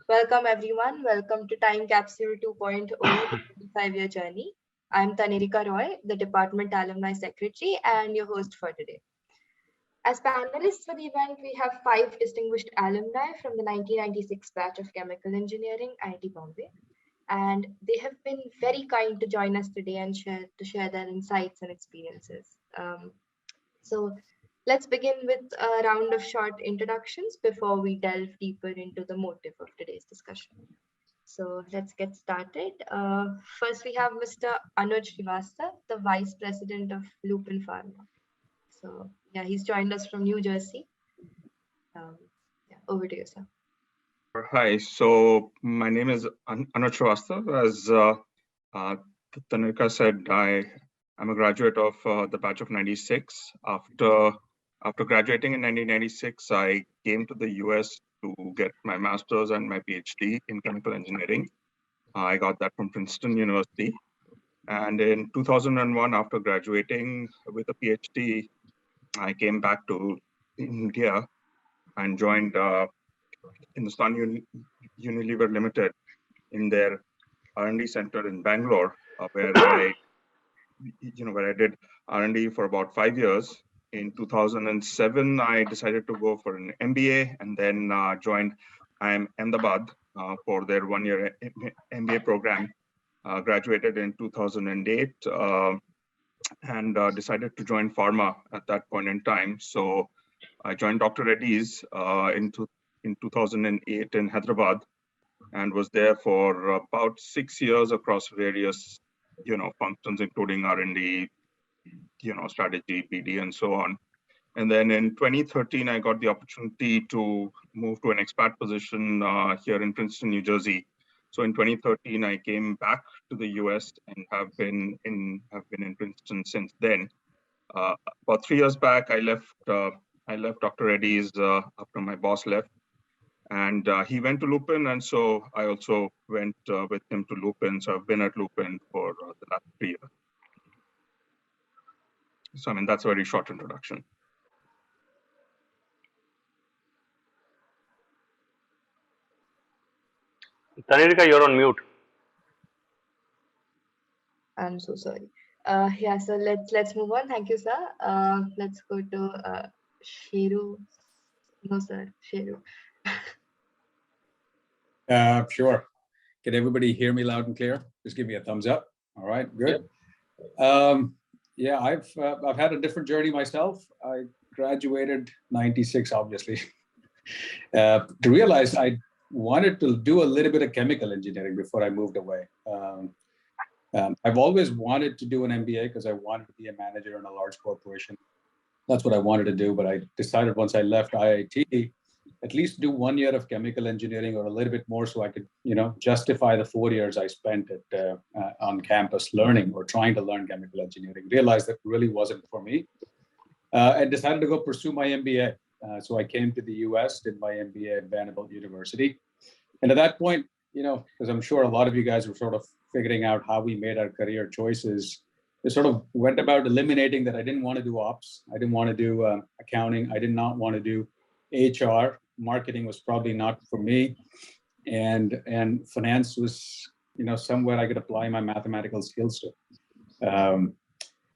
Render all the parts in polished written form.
Welcome everyone. Welcome to Time Capsule 2.0, the 25-year journey. I'm Tanirika Roy, the Department Alumni Secretary and your host for today. As panelists for the event, we have 5 distinguished alumni from the 1996 batch of Chemical Engineering, IIT Bombay. And they have been very kind to join us today and share their insights and experiences. So let's begin with a round of short introductions before we delve deeper into the motive of today's discussion. So let's get started. First, we have Mr. Anurch Vasta, the Vice President of Lupin Pharma. So yeah, he's joined us from New Jersey. Over to you, sir. Hi, so my name is Anurch Vasta. As Tanirika said, I'm a graduate of the batch of 96. After graduating in 1996, I came to the US to get my master's and my PhD in chemical engineering. I got that from Princeton University. And in 2001, after graduating with a PhD, I came back to India and joined Hindustan Unilever Limited in their R&D center in Bangalore, where I did R&D for about 5 years. In 2007, I decided to go for an MBA and then joined IIM Ahmedabad for their 1-year MBA program. Graduated in 2008 and decided to join pharma at that point in time. So I joined Dr. Reddy's in 2008 in Hyderabad and was there for about 6 years across various, functions, including R&D, strategy, BD, and so on. And then in 2013, I got the opportunity to move to an expat position here in Princeton, New Jersey. So in 2013, I came back to the US and have been in Princeton since then. About 3 years back, I left Dr. Reddy's after my boss left. And he went to Lupin, and so I also went with him to Lupin. So I've been at Lupin for the last 3 years. So, that's a very short introduction. Tanirika, you're on mute. I'm so sorry. Yeah, so let's move on. Thank you, sir. Let's go to Sheru. No, sir, Sheru. Sure. Can everybody hear me loud and clear? Just give me a thumbs up. All right, good. Yep. Yeah, I've had a different journey myself. I graduated 96, obviously. To realize I wanted to do a little bit of chemical engineering before I moved away. I've always wanted to do an MBA because I wanted to be a manager in a large corporation. That's what I wanted to do, but I decided once I left IIT, at least do 1 year of chemical engineering or a little bit more so I could, justify the 4 years I spent on campus learning or trying to learn chemical engineering. Realized that really wasn't for me. I decided to go pursue my MBA. So I came to the US, did my MBA at Vanderbilt University. And at that point, because I'm sure a lot of you guys were sort of figuring out how we made our career choices, it sort of went about eliminating that I didn't want to do ops. I didn't want to do accounting. I did not want to do HR. Marketing was probably not for me. And finance was, somewhere I could apply my mathematical skills to.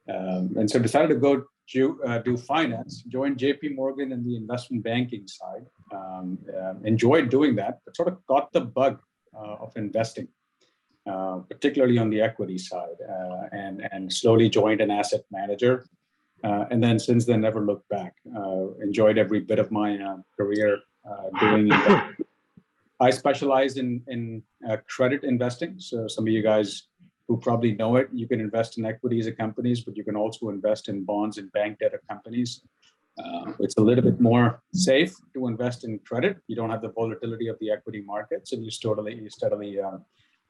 And so decided to go do finance, joined JP Morgan in the investment banking side. Enjoyed doing that, but sort of got the bug of investing, particularly on the equity side, and slowly joined an asset manager. And then since then, never looked back. Enjoyed every bit of my career doing it. I specialize in credit investing. So some of you guys who probably know it, you can invest in equities of companies, but you can also invest in bonds and bank debt of companies. It's a little bit more safe to invest in credit. You don't have the volatility of the equity markets, and you steadily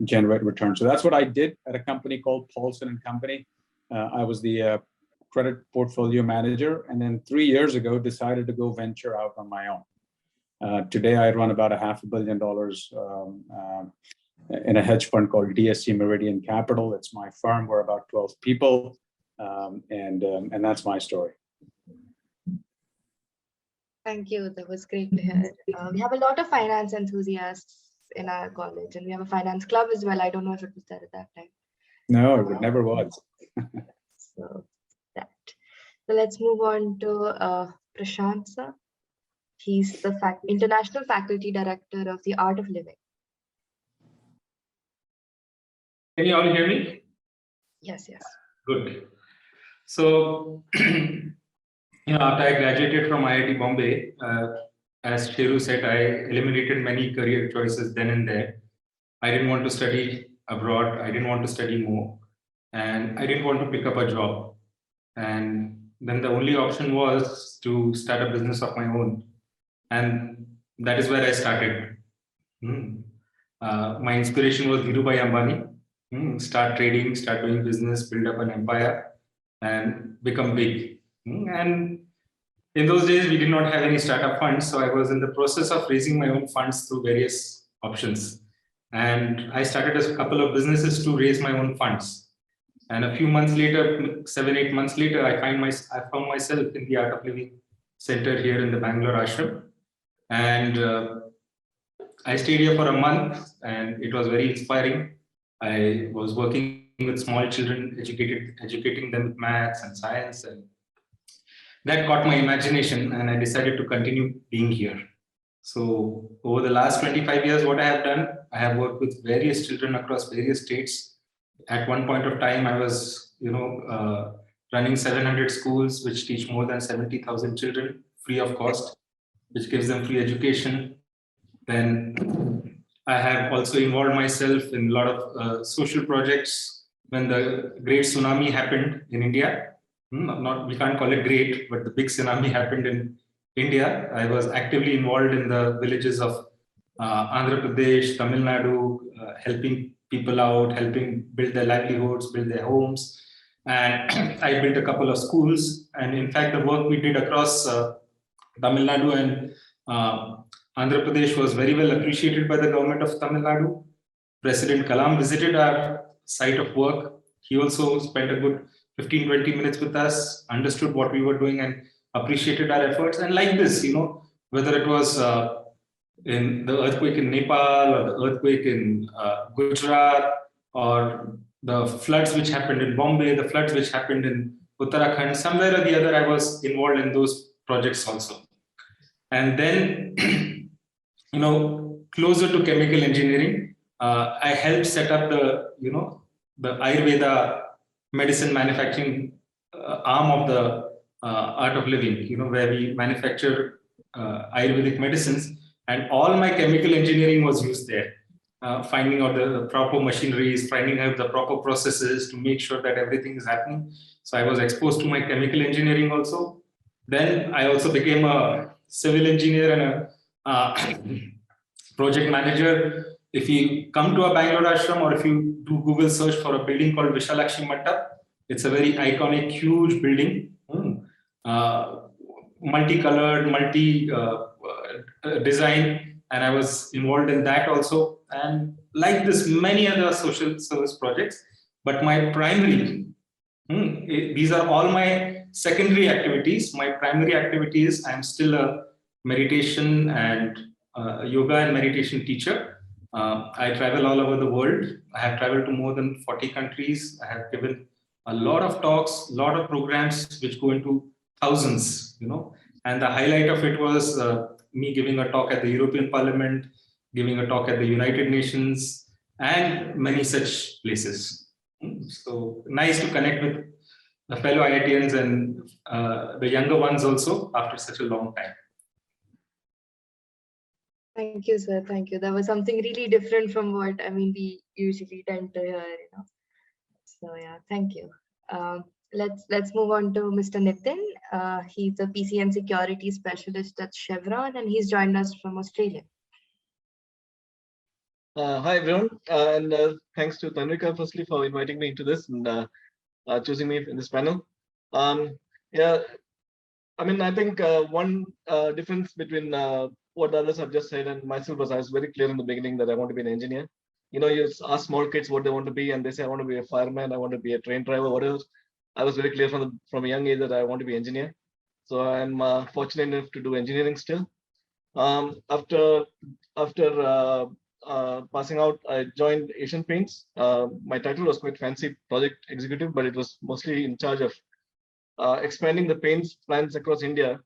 generate returns. So that's what I did at a company called Paulson and Company. I was the credit portfolio manager, and then 3 years ago decided to go venture out on my own. Today I run about $500 million in a hedge fund called DSC Meridian Capital. It's my firm. We're about 12 people, and that's my story. Thank you. That was great to hear. We have a lot of finance enthusiasts in our college, and we have a finance club as well. I don't know if it was there at that time. No, it never was. So that. So let's move on to Prashantha. He's the International Faculty Director of the Art of Living. Can you all hear me? Yes, yes. Good. So, after I graduated from IIT Bombay, as Sheru said, I eliminated many career choices then and there. I didn't want to study abroad. I didn't want to study more. And I didn't want to pick up a job. And then the only option was to start a business of my own. And that is where I started. My inspiration was Dhirubhai Ambani. Start trading, start doing business, build up an empire, and become big. And in those days, we did not have any startup funds. So I was in the process of raising my own funds through various options. And I started a couple of businesses to raise my own funds. And a few months later, 7-8 months later, I found myself in the Art of Living Center here in the Bangalore ashram. And I stayed here for a month, and it was very inspiring. I was working with small children, educating them with maths and science, and that caught my imagination, and I decided to continue being here. So over the last 25 years, what I have done, I have worked with various children across various states. At one point of time, I was, running 700 schools, which teach more than 70,000 children free of cost, which gives them free education. Then I have also involved myself in a lot of social projects. When the great tsunami happened in India, we can't call it great, but the big tsunami happened in India. I was actively involved in the villages of Andhra Pradesh, Tamil Nadu, helping people out, helping build their livelihoods, build their homes. And I built a couple of schools. And in fact, the work we did across Tamil Nadu and Andhra Pradesh was very well appreciated by the government of Tamil Nadu. President Kalam visited our site of work. He also spent a good 15-20 minutes with us, understood what we were doing and appreciated our efforts. And like this, whether it was in the earthquake in Nepal or the earthquake in Gujarat or the floods which happened in Bombay, the floods which happened in Uttarakhand, somewhere or the other, I was involved in those projects also. And then, closer to chemical engineering, I helped set up the Ayurveda medicine manufacturing arm of the Art of Living, where we manufacture Ayurvedic medicines, and all my chemical engineering was used there. Finding out the proper machineries, finding out the proper processes to make sure that everything is happening. So I was exposed to my chemical engineering also. Then I also became a civil engineer and a project manager. If you come to a Bangalore ashram or if you do Google search for a building called Vishalakshi Mandap, it's a very iconic, huge building, multicolored, design, and I was involved in that also. And like this, many other social service projects. But my primary, these are all my secondary activities. My primary activity is I'm still a meditation and yoga and meditation teacher. I travel all over the world. I have traveled to more than 40 countries. I have given a lot of talks, a lot of programs which go into thousands, and the highlight of it was me giving a talk at the European Parliament, giving a talk at the United Nations, and many such places. So nice to connect with the fellow IITians and the younger ones also after such a long time. Thank you, sir. Thank you. That was something really different from what we usually tend to hear. So yeah, thank you. Let's move on to Mr. Nitin. He's a PCM security specialist at Chevron, and he's joined us from Australia. Hi everyone, and thanks to Tanrika firstly for inviting me into this and choosing me in this panel. Yeah, I think one difference between what the others have just said and myself was I was very clear in the beginning that I want to be an engineer. You ask small kids what they want to be, and they say I want to be a fireman, I want to be a train driver, whatever. I was very clear from a young age that I want to be an engineer. So I'm fortunate enough to do engineering still. After passing out, I joined Asian Paints. My title was quite fancy, project executive, but it was mostly in charge of expanding the paints plants across India.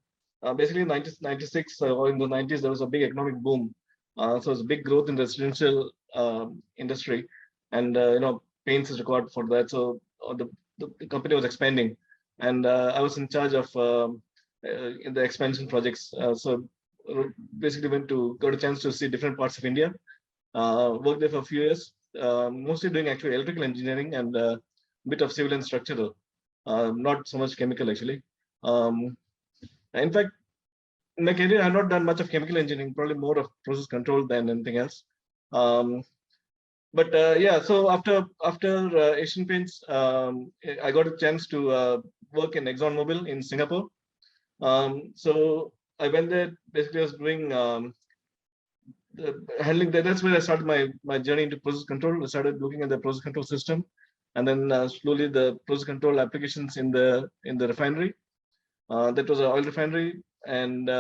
Basically, in 1996 or in the 90s, there was a big economic boom. So it was big growth in the residential industry, and paints is required for that. So the company was expanding, and I was in charge of in the expansion projects. So basically got a chance to see different parts of India. Worked there for a few years, mostly doing actually electrical engineering and a bit of civil and structural, not so much chemical actually. In fact, in my career, I've not done much of chemical engineering, probably more of process control than anything else. But yeah, so after Asian Paints, I got a chance to work in ExxonMobil in Singapore. So I went there. Basically, I was doing handling that. That's where I started my journey into process control. I started looking at the process control system, and then slowly the process control applications in the refinery. That was an oil refinery, and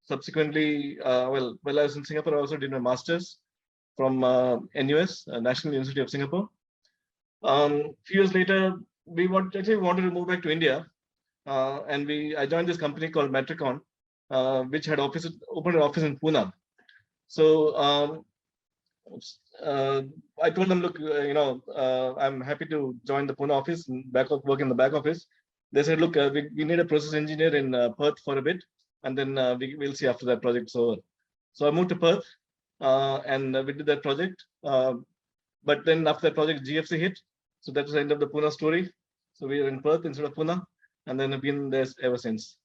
subsequently, while I was in Singapore, I also did my master's from NUS, National University of Singapore. Few years later, we wanted to move back to India, and I joined this company called Matricon, which had opened an office in Pune. So I told them, look, I'm happy to join the Pune office and work in the back office. They said, look, we need a process engineer in Perth for a bit, and then we'll see after that project's over. So I moved to Perth, and we did that project. But then after that project, GFC hit. So that was the end of the Pune story. So we were in Perth instead of Pune, and then I've been there ever since.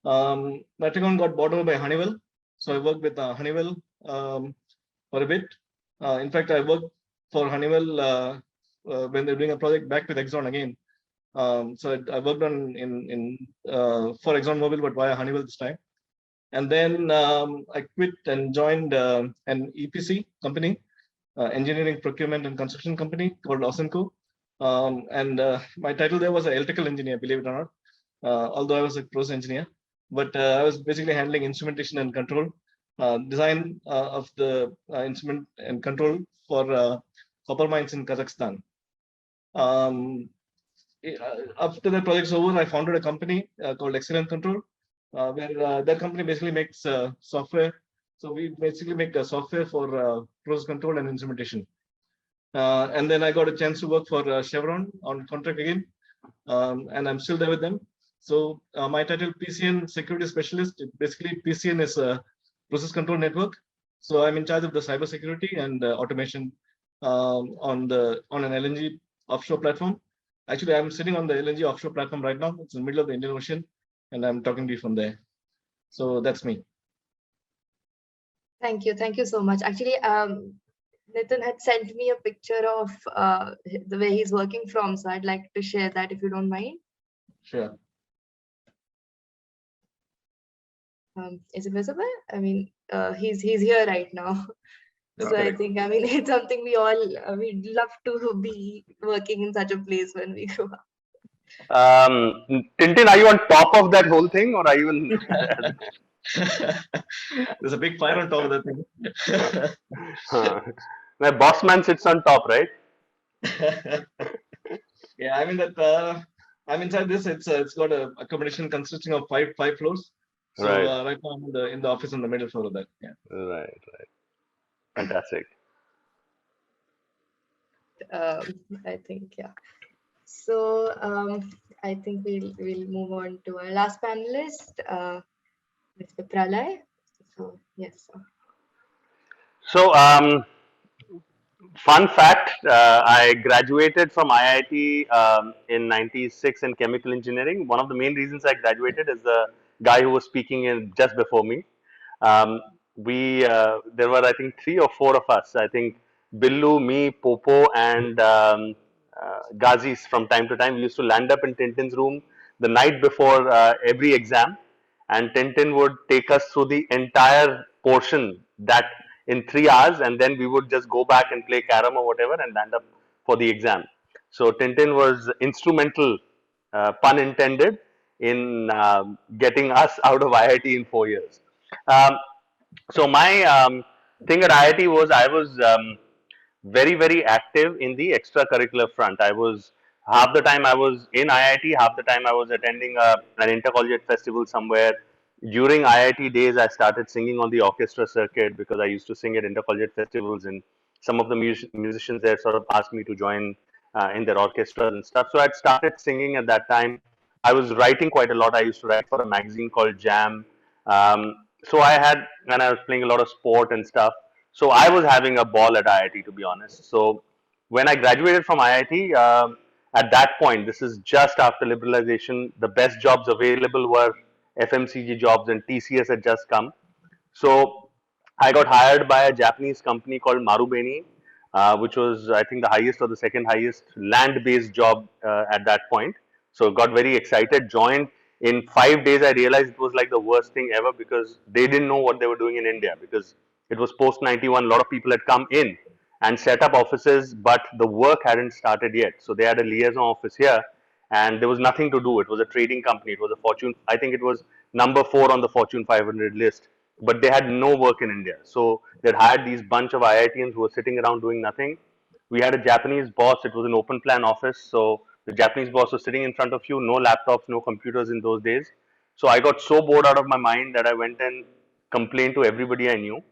Matricon got bought over by Honeywell. So I worked with Honeywell for a bit. In fact, I worked for Honeywell when they're doing a project back with Exxon again. So I worked on for ExxonMobil, but via Honeywell this time. And then I quit and joined an EPC company, engineering, procurement, and construction company called Osenco. And my title there was an electrical engineer, believe it or not, although I was a process engineer. But I was basically handling instrumentation and control, design of the instrument and control for copper mines in Kazakhstan. After the project's over, I founded a company called Excellent Control, where that company basically makes software. So we basically make the software for process control and instrumentation. And then I got a chance to work for Chevron on contract again, and I'm still there with them. So my title, PCN Security Specialist. Basically, PCN is a process control network. So I'm in charge of the cybersecurity and automation on an LNG offshore platform. Actually, I'm sitting on the LNG offshore platform right now. It's in the middle of the Indian Ocean, and I'm talking to you from there. So that's me. Thank you so much. Actually, Nitin had sent me a picture of the way he's working from, so I'd like to share that if you don't mind. Sure. Is it visible? I mean, he's here right now. So I think, it's something we all, we'd love to be working in such a place when we grow up. Tintin, are you on top of that whole thing, or are you in? There's a big fire on top of that thing. My boss man sits on top, right? Yeah, I mean that I'm inside this. It's got a accommodation consisting of five floors. So right now I'm in the office on the middle floor of that. Yeah. Right. Fantastic. I think, yeah. So I think we'll move on to our last panelist, Mr. Pralay. So yes. So fun fact: I graduated from IIT in '96 in chemical engineering. One of the main reasons I graduated is the guy who was speaking just before me. There were, I think, 3 or 4 of us. I think Billu, me, Popo, and Ghazis from time to time. We used to land up in Tintin's room the night before every exam, and Tintin would take us through the entire portion that in 3 hours, and then we would just go back and play carom or whatever and land up for the exam. So Tintin was instrumental, pun intended, in getting us out of IIT in 4 years. So my thing at IIT was I was very, very active in the extracurricular front. I was half the time I was in IIT, half the time I was attending an intercollegiate festival somewhere. During IIT days, I started singing on the orchestra circuit because I used to sing at intercollegiate festivals, and some of the musicians there sort of asked me to join in their orchestras and stuff. So I'd started singing at that time. I was writing quite a lot. I used to write for a magazine called Jam. So I had, and I was playing a lot of sport and stuff. So I was having a ball at IIT, to be honest. So when I graduated from IIT, at that point, this is just after liberalization, the best jobs available were FMCG jobs, and TCS had just come. So I got hired by a Japanese company called Marubeni, which was, I think, the highest or the second highest land-based job at that point. So got very excited, joined. In 5 days, I realized it was like the worst thing ever because they didn't know what they were doing in India because it was post 91. A lot of people had come in and set up offices, but the work hadn't started yet. So they had a liaison office here, and there was nothing to do. It was a trading company. It was a Fortune. I think it was number 4 on the Fortune 500 list, but they had no work in India. So they'd hired these bunch of IITians who were sitting around doing nothing. We had a Japanese boss. It was an open plan office. So the Japanese boss was sitting in front of you, no laptops, no computers in those days. So I got so bored out of my mind that I went and complained to everybody I knew.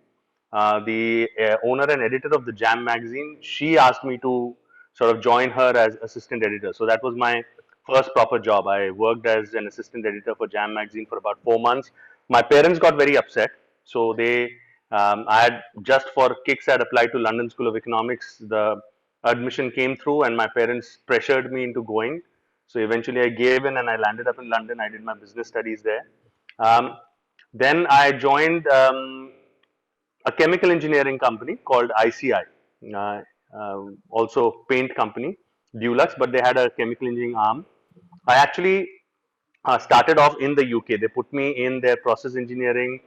The owner and editor of the Jam magazine, she asked me to sort of join her as assistant editor. So that was my first proper job. I worked as an assistant editor for Jam magazine for about 4 months. My parents got very upset. So I had just for kicks, I had applied to London School of Economics. The admission came through, and my parents pressured me into going. So eventually, I gave in, and I landed up in London. I did my business studies there. Um, then I joined a chemical engineering company called ICI, also paint company, Dulux, but they had a chemical engineering arm. I actually started off in the UK. They put me in their process engineering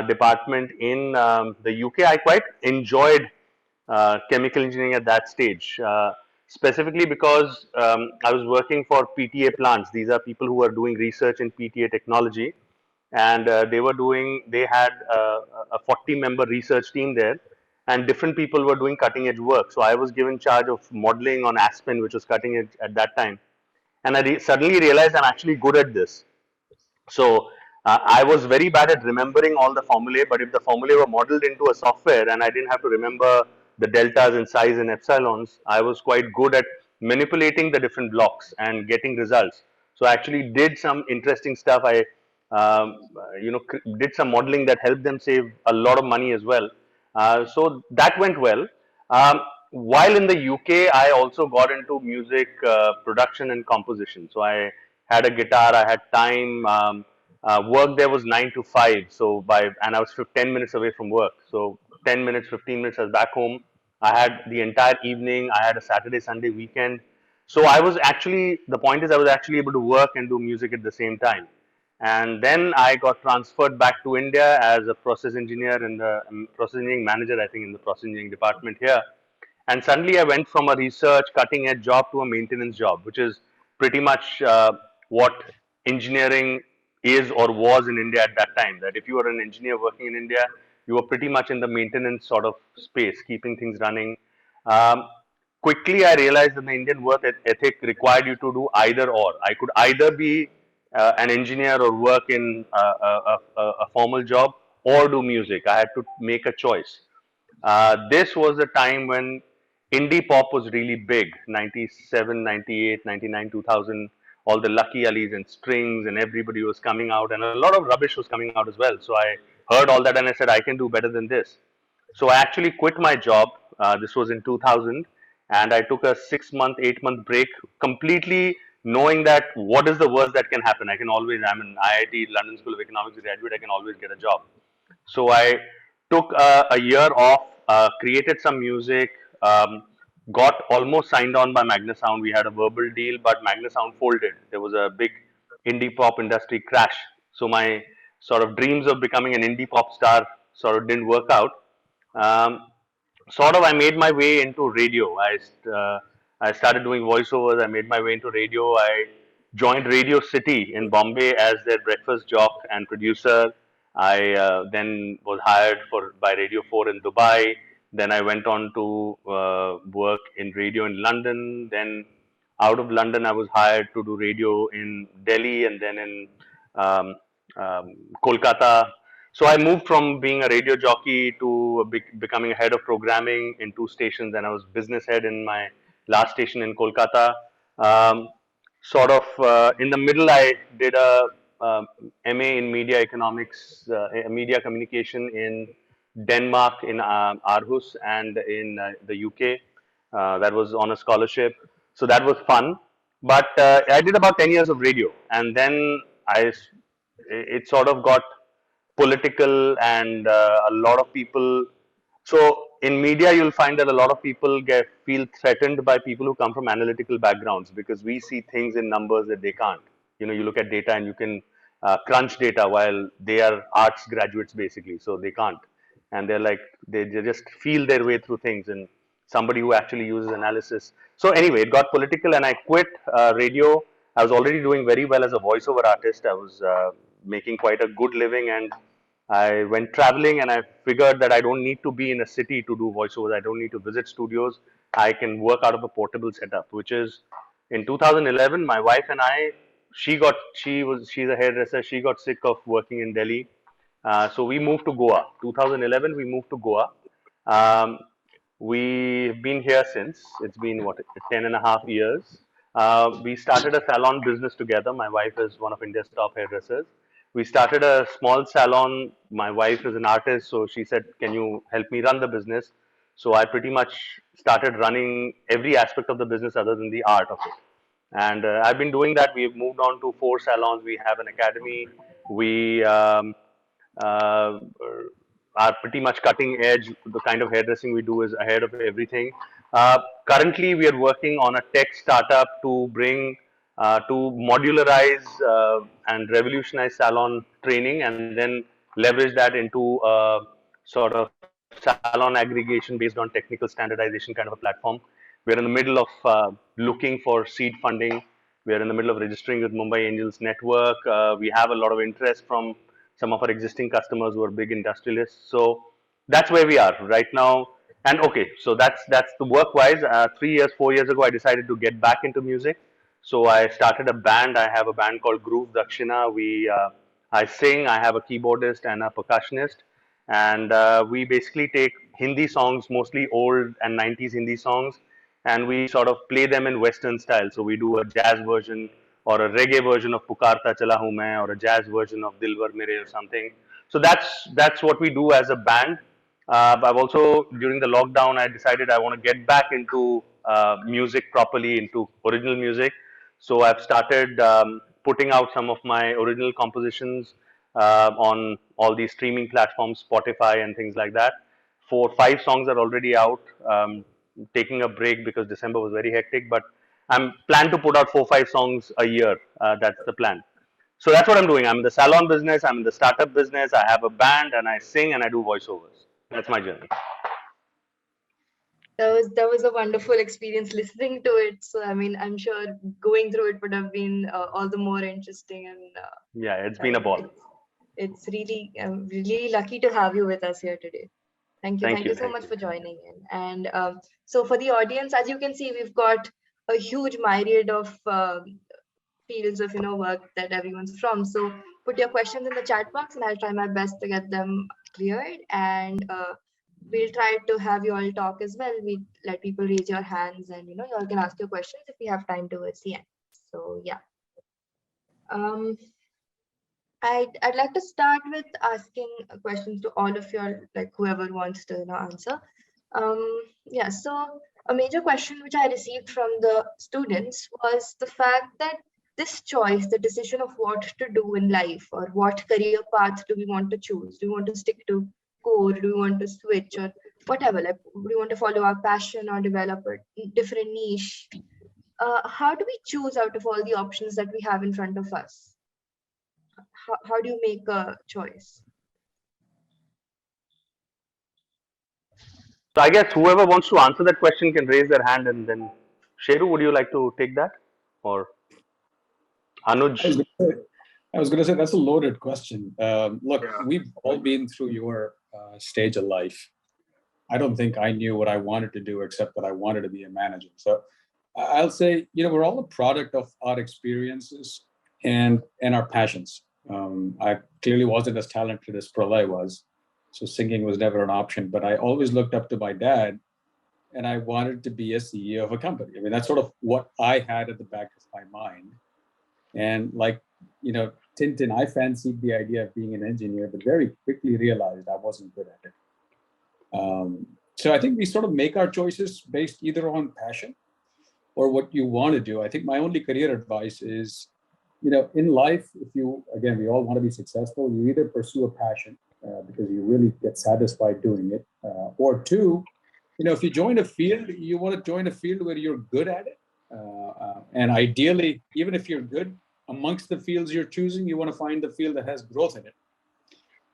department in the UK. I quite enjoyed chemical engineering at that stage, specifically because I was working for PTA plants. These are people who are doing research in PTA technology, and they had a 40-member research team there, and different people were doing cutting edge work. So I was given charge of modeling on Aspen, which was cutting edge at that time, and I suddenly realized I'm actually good at this. So I was very bad at remembering all the formulae, but if the formulae were modeled into a software and I didn't have to remember the deltas and psis and epsilons, I was quite good at manipulating the different blocks and getting results. So I actually did some interesting stuff. I did some modeling that helped them save a lot of money as well. So that went well. While in the UK, I also got into music production and composition. So I had a guitar, I had time. Work there was 9 to 5. So and I was 10 minutes away from work. So 10 minutes, 15 minutes, I was back home. I had the entire evening. I had a Saturday, Sunday weekend. So the point is, I was actually able to work and do music at the same time. And then I got transferred back to India as a process engineer in the process engineering manager, I think, in the process engineering department here. And suddenly I went from a research cutting edge job to a maintenance job, which is pretty much what engineering is or was in India at that time. That if you were an engineer working in India, you were pretty much in the maintenance sort of space, keeping things running. Um, Quickly, I realized that the Indian work ethic required you to do either or. I could either be an engineer or work in a formal job or do music. I had to make a choice. This was a time when indie pop was really big, 97, 98, 99, 2000. All the Lucky Alis and Strings and everybody was coming out, and a lot of rubbish was coming out as well. So I heard all that and I said, I can do better than this. So I actually quit my job. This was in 2000, and I took a 6-month, 8-month break, completely knowing that what is the worst that can happen. I'm an IIT, London School of Economics graduate, I can always get a job. So I took a year off, created some music, got almost signed on by Magna Sound. We had a verbal deal, but Magna Sound folded. There was a big indie pop industry crash. So my sort of dreams of becoming an indie pop star sort of didn't work out. Um, I made my way into radio. I started doing voiceovers. I made my way into radio. I joined Radio City in Bombay as their breakfast jock and producer. I then was hired by Radio 4 in Dubai. Then I went on to work in radio in London. Then out of London, I was hired to do radio in Delhi and then in um, um, Kolkata. So I moved from being a radio jockey to becoming a head of programming in 2 stations. And I was business head in my last station in Kolkata. Um, Sort of in the middle, I did a MA in media economics, media communication in Denmark, in Aarhus, and in the UK. That was on a scholarship, so that was fun. But I did about 10 years of radio, and then it sort of got political, and a lot of people. So in media, you'll find that a lot of people feel threatened by people who come from analytical backgrounds because we see things in numbers that they can't. You look at data and you can crunch data while they are arts graduates basically, so they can't, and they're like they just feel their way through things. And somebody who actually uses analysis. So anyway, it got political, and I quit radio. I was already doing very well as a voiceover artist. I was making quite a good living, and I went traveling, and I figured that I don't need to be in a city to do voiceovers. I don't need to visit studios. I can work out of a portable setup, which is in 2011. My wife and I, she's a hairdresser. She got sick of working in Delhi, so we moved to Goa. 2011, we moved to Goa. Um, we've been here since. It's been what 10 and a half years. We started a salon business together. My wife is one of India's top hairdressers. We started a small salon. My wife is an artist, so she said, "Can you help me run the business?" So I pretty much started running every aspect of the business other than the art of it. And I've been doing that. We've moved on to 4 salons. We have an academy. We uh, are pretty much cutting edge. The kind of hairdressing we do is ahead of everything. Currently, we are working on a tech startup to bring to modularize and revolutionize salon training, and then leverage that into sort of salon aggregation based on technical standardization kind of a platform. We're in the middle of looking for seed funding. We are in the middle of registering with Mumbai Angels Network. We have a lot of interest from some of our existing customers who are big industrialists. So that's where we are right now. And okay, so that's the work-wise. 3 years, 4 years ago, I decided to get back into music. So I started a band. I have a band called Groove Dakshina. I sing. I have a keyboardist and a percussionist, and we basically take Hindi songs, mostly old and 90s Hindi songs, and we sort of play them in Western style. So we do a jazz version or a reggae version of Pukarta Chala Hu Main, or a jazz version of Dilwar Mere or something. So that's what we do as a band. I've also, during the lockdown, I decided I want to get back into music properly, into original music. So I've started putting out some of my original compositions on all these streaming platforms, Spotify and things like that. 5 songs are already out. Taking a break because December was very hectic, but I'm plan to put out 4 5 songs a year. That's the plan. So that's what I'm doing. I'm in the salon business. I'm in the startup business. I have a band and I sing and I do voiceovers. That's my journey. That was a wonderful experience listening to it. So I mean, I'm sure going through it would have been all the more interesting. And yeah, it's been a ball. It's really, I'm really lucky to have you with us here today. Thank you so much for joining in. And so for the audience, as you can see, we've got a huge myriad of fields of work that everyone's from. So put your questions in the chat box, and I'll try my best to get them cleared. And we'll try to have you all talk as well. We let people raise your hands, and you all can ask your questions if we have time towards the end. So yeah. I'd like to start with asking questions to all of you, like whoever wants to answer. Yeah, so a major question which I received from the students was the fact that this choice, the decision of what to do in life, or what career path do we want to choose? Do we want to stick to core? Do we want to switch, or whatever? Like, do we want to follow our passion or develop a different niche? How do we choose out of all the options that we have in front of us? How do you make a choice? So I guess whoever wants to answer that question can raise their hand, and then Sheru, would you like to take that, or Anuj? I was going to say that's a loaded question. Look, Yeah. we've all been through your stage of life. I don't think I knew what I wanted to do except that I wanted to be a manager. So I'll say, we're all a product of our experiences and our passions. I clearly wasn't as talented as Pralay was, so singing was never an option. But I always looked up to my dad, and I wanted to be a CEO of a company. I mean, that's sort of what I had at the back of my mind. And like, Tintin, I fancied the idea of being an engineer, but very quickly realized I wasn't good at it. So I think we sort of make our choices based either on passion or what you want to do. I think my only career advice is, in life, we all want to be successful. You either pursue a passion because you really get satisfied doing it, or two, if you join a field, you want to join a field where you're good at it. And ideally, even if you're good amongst the fields you're choosing, you want to find the field that has growth in it.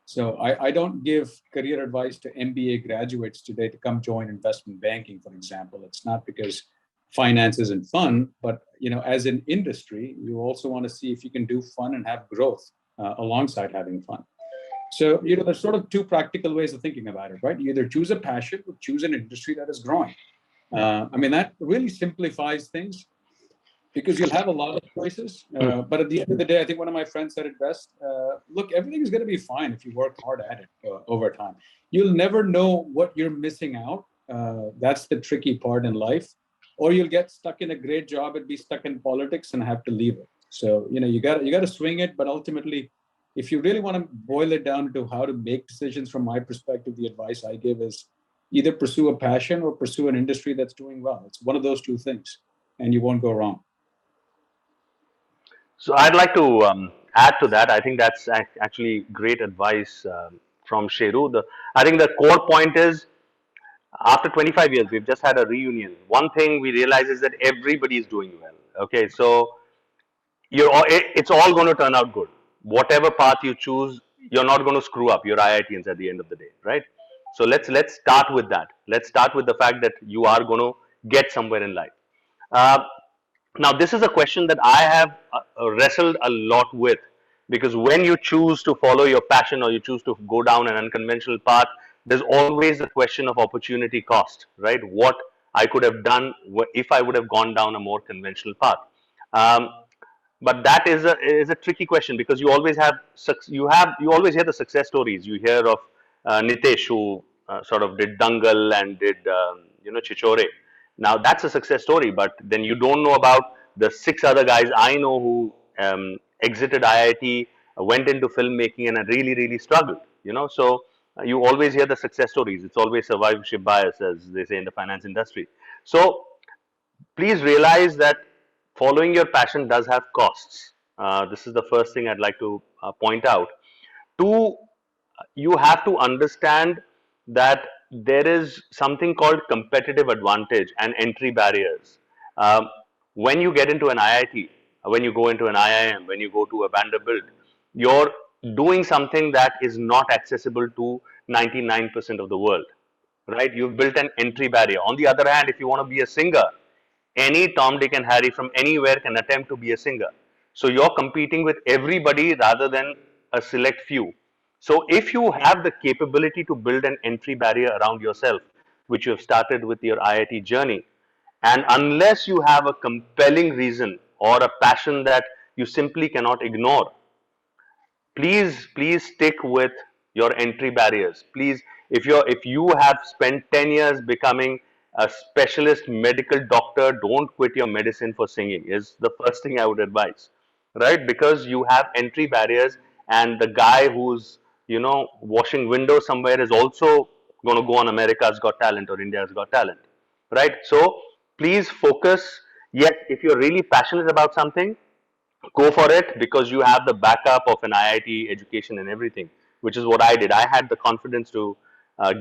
So I don't give career advice to MBA graduates today to come join investment banking, for example. It's not because finance isn't fun, but as an industry, you also want to see if you can do fun and have growth alongside having fun. So there's sort of two practical ways of thinking about it, right? You either choose a passion or choose an industry that is growing. That really simplifies things, because you'll have a lot of choices. But at the end of the day, I think one of my friends said it best. Look, everything is going to be fine if you work hard at it over time. You'll never know what you're missing out. That's the tricky part in life. Or you'll get stuck in a great job and be stuck in politics and have to leave it. So, you got to swing it. But ultimately, if you really want to boil it down to how to make decisions, from my perspective, the advice I give is either pursue a passion or pursue an industry that's doing well. It's one of those two things, and you won't go wrong. So I'd like to add to that. I think that's actually great advice from Sheru. I think the core point is, after 25 years, we've just had a reunion. One thing we realize is that everybody is doing well. Okay, so it's all going to turn out good. Whatever path you choose, you're not going to screw up. You're IITians at the end of the day, right? So let's start with that. Let's start with the fact that you are going to get somewhere in life. Now, this is a question that I have wrestled a lot with, because when you choose to follow your passion or you choose to go down an unconventional path, there's always the question of opportunity cost, right? What I could have done if I would have gone down a more conventional path. But that is a tricky question, because you always always hear the success stories. You hear of Nitesh, who sort of did Dangal and did Chichore. Now that's a success story, but then you don't know about the 6 other guys I know who exited IIT, went into filmmaking, and really struggled. So you always hear the success stories. It's always survivorship bias, as they say in the finance industry. So please realize that following your passion does have costs. This is the first thing I'd like to point out. 2, you have to understand that there is something called competitive advantage and entry barriers. When you get into an IIT, when you go into an IIM, when you go to a Vanderbilt, you're doing something that is not accessible to 99% of the world, right? You've built an entry barrier. On the other hand, if you want to be a singer, any Tom, Dick, and Harry from anywhere can attempt to be a singer. So you're competing with everybody rather than a select few. So if you have the capability to build an entry barrier around yourself, which you have started with your IIT journey, and unless you have a compelling reason or a passion that you simply cannot ignore, please stick with your entry barriers. Please, if you have spent 10 years becoming a specialist medical doctor, don't quit your medicine for singing, is the first thing I would advise, right? Because you have entry barriers, and the guy who's washing windows somewhere is also going to go on America's Got Talent or India's Got Talent, right? So please focus. Yet if you're really passionate about something, go for it, because you have the backup of an IIT education and everything, which is what I did. I had the confidence to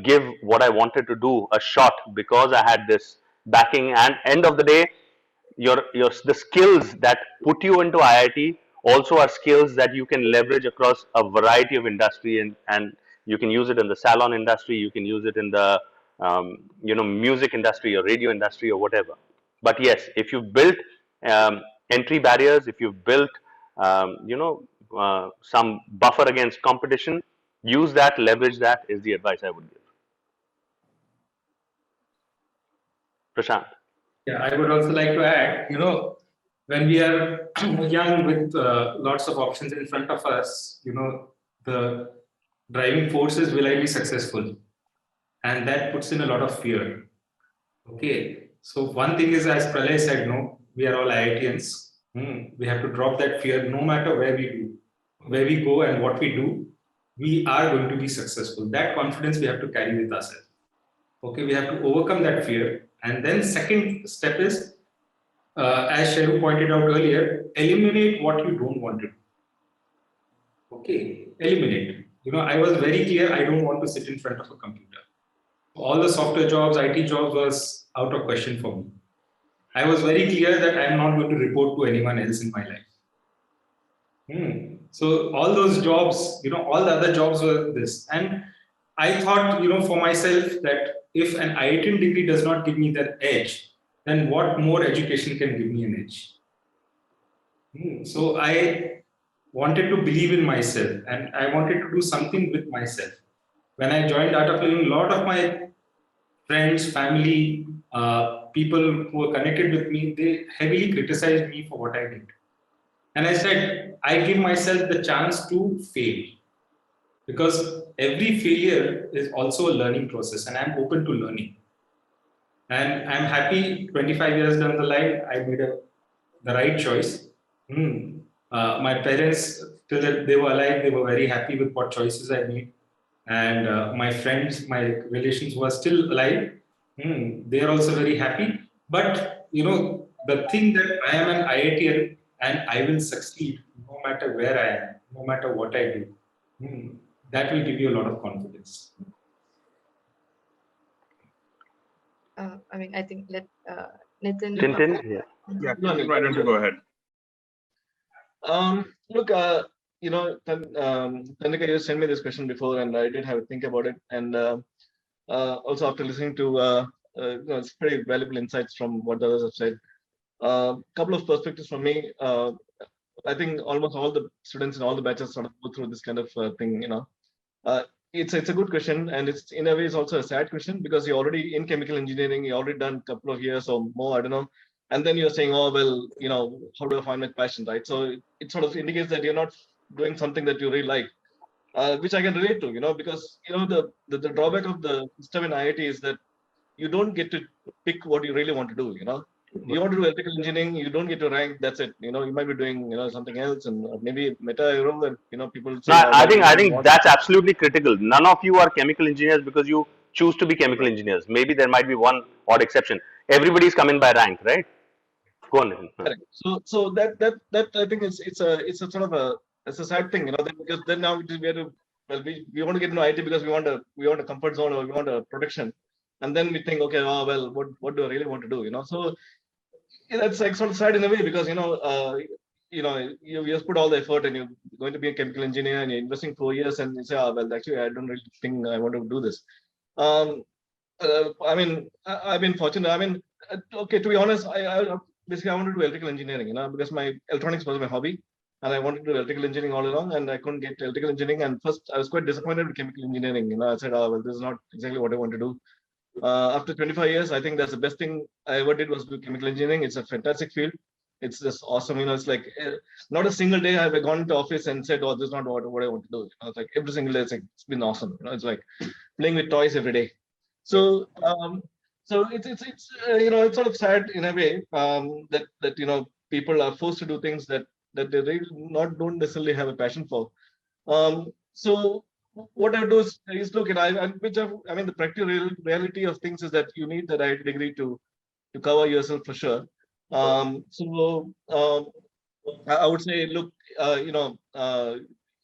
give what I wanted to do a shot, because I had this backing. And end of the day, the skills that put you into IIT also are skills that you can leverage across a variety of industry, and you can use it in the salon industry, you can use it in the music industry or radio industry or whatever. But yes, if you've built entry barriers, if you've built some buffer against competition. Use that, leverage that is the advice I would give. Prashant. Yeah, I would also like to add, when we are young with lots of options in front of us, the driving force is will I be successful? And that puts in a lot of fear. Okay. So one thing is, as Pralay said, no, we are all IITians. We have to drop that fear no matter where we go and what we do, we are going to be successful. That confidence we have to carry with ourselves. Okay, we have to overcome that fear. And then second step is, as Sheru pointed out earlier, eliminate what you don't want to do. Okay, eliminate. I was very clear, I don't want to sit in front of a computer. All the software jobs, IT jobs was out of question for me. I was very clear that I'm not going to report to anyone else in my life. So all those jobs, all the other jobs were this. And I thought, for myself that if an IITian degree does not give me that edge, then what more education can give me an edge? So I wanted to believe in myself and I wanted to do something with myself. When I joined Art of Living, a lot of my friends, family, people who were connected with me, they heavily criticized me for what I did. And I said, I give myself the chance to fail because every failure is also a learning process and I'm open to learning. And I'm happy 25 years down the line, I made the right choice. My parents, till they were alive, they were very happy with what choices I made. And my friends, my relations who are still alive, they are also very happy. But, the thing that I am an IITian and I will succeed no matter where I am, no matter what I do, that will give you a lot of confidence. I think let Nitin. Tintin, yeah. Yeah, why don't you go ahead? Look, Tanika, you sent me this question before, and I did have a think about it. And also after listening to, it's pretty valuable insights from what the others have said. Couple of perspectives from me. I think almost all the students in all the batches sort of go through this kind of thing. It's a good question, and it's in a way it's also a sad question because you're already in chemical engineering. You already done a couple of years or more. I don't know. And then you're saying, oh, well, how do I find my passion, right? So it sort of indicates that you're not doing something that you really like, which I can relate to, because, the drawback of the system in IIT is that you don't get to pick what you really want to do, You want to do electrical engineering, you don't get to rank, that's it. You might be doing, something else and maybe meta, and, people say, No, I think that's absolutely critical. None of you are chemical engineers because you choose to be chemical engineers. Maybe there might be one odd exception. Everybody's coming by rank, right? Go on. Correct. So that I think it's a sort of it's a sad thing, because then now we want to get into IT because we want a comfort zone or we want a protection, and then we think, okay, oh well, what do I really want to do, So that's like sort of sad in a way because you just put all the effort and you're going to be a chemical engineer and you're investing 4 years and you say, oh well, actually I don't really think I want to do this. I've been fortunate. Okay, to be honest, basically I wanted to do electrical engineering, because my electronics was my hobby and I wanted to do electrical engineering all along and I couldn't get electrical engineering. And first I was quite disappointed with chemical engineering. I said, oh, well, this is not exactly what I want to do. After 25 years, I think that's the best thing I ever did was do chemical engineering. It's a fantastic field. It's just awesome. It's like not a single day have I gone into office and said, oh, this is not what I want to do. It's like every single day, it's been awesome. It's like playing with toys every day. So it's sort of sad in a way that people are forced to do things that they really don't necessarily have a passion for. So what I do is look at the practical reality of things is that you need that IIT degree to cover yourself for sure. I would say, look,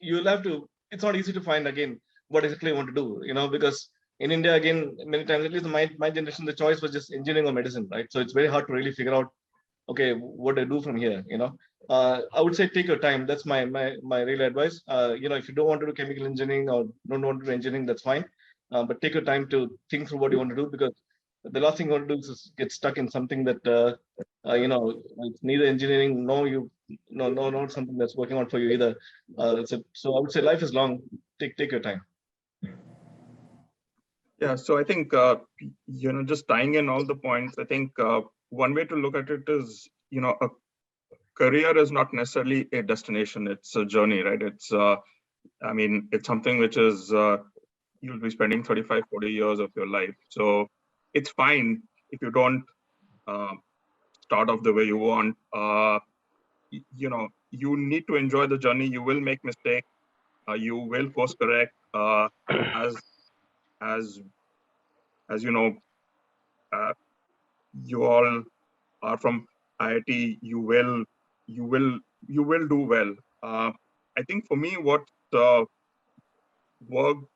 you'll have to. It's not easy to find again what exactly you want to do, because in India, again, many times, at least my generation, the choice was just engineering or medicine, right? So it's very hard to really figure out, okay, what do I do from here, I would say take your time. That's my real advice. If you don't want to do chemical engineering or don't want to do engineering, that's fine. But take your time to think through what you want to do because the last thing you want to do is get stuck in something that it's neither engineering, not something that's working out for you either. So I would say life is long. Take your time. Yeah, so I think, just tying in all the points, I think one way to look at it is, a career is not necessarily a destination, it's a journey, right? It's, it's something which is, you'll be spending 35, 40 years of your life. So it's fine if you don't start off the way you want. You need to enjoy the journey. You will make mistakes. You will course correct. As you know, you all are from IIT. You will do well. I think for me, what worked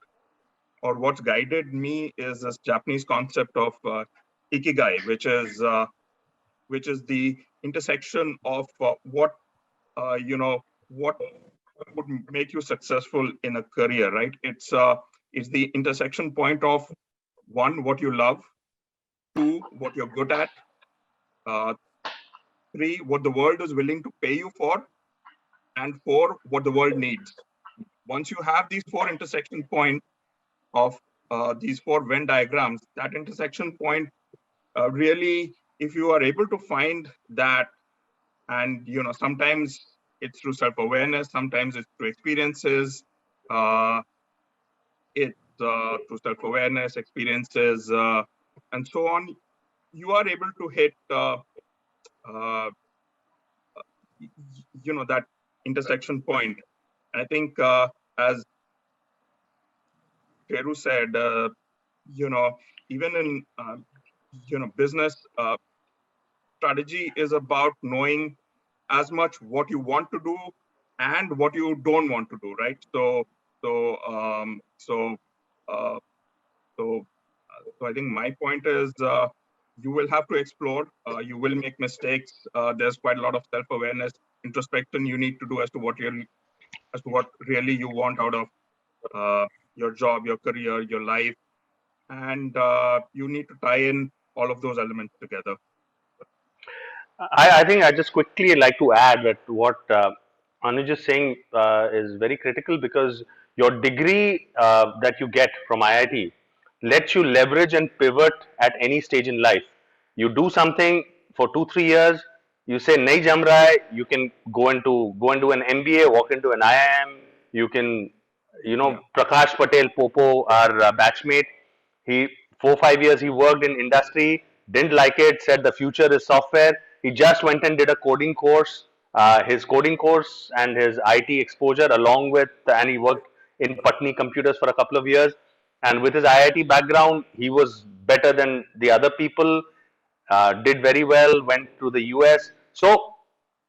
or what's guided me is this Japanese concept of ikigai, which is the intersection of what would make you successful in a career, right? It's the intersection point of 1, what you love, 2, what you're good at, 3, what the world is willing to pay you for, and 4, what the world needs. Once you have these 4 intersection points of these 4 Venn diagrams, that intersection point really, if you are able to find that, and sometimes it's through self-awareness, sometimes it's through experiences, it's through self-awareness, experiences, and so on, you are able to hit that intersection point. And I think as Teru said, even in business, strategy is about knowing as much what you want to do and what you don't want to do, right? So I think my point is you will have to explore, you will make mistakes. There's quite a lot of self-awareness, introspection you need to do as to what really you want out of your job, your career, your life, and you need to tie in all of those elements together. I think I just quickly like to add that what Anuj is saying is very critical, because your degree that you get from IIT lets you leverage and pivot at any stage in life. You do something for 2-3 years, you say nahi jam raha hai, you can go into an MBA, walk into an IIM. You can, Prakash Patel Popo, our batchmate, he 4-5 years he worked in industry, didn't like it, said the future is software. He just went and did a coding course. His coding course and his IT exposure, and he worked in Patni Computers for a couple of years. And with his IIT background, he was better than the other people. Did very well, went to the US. So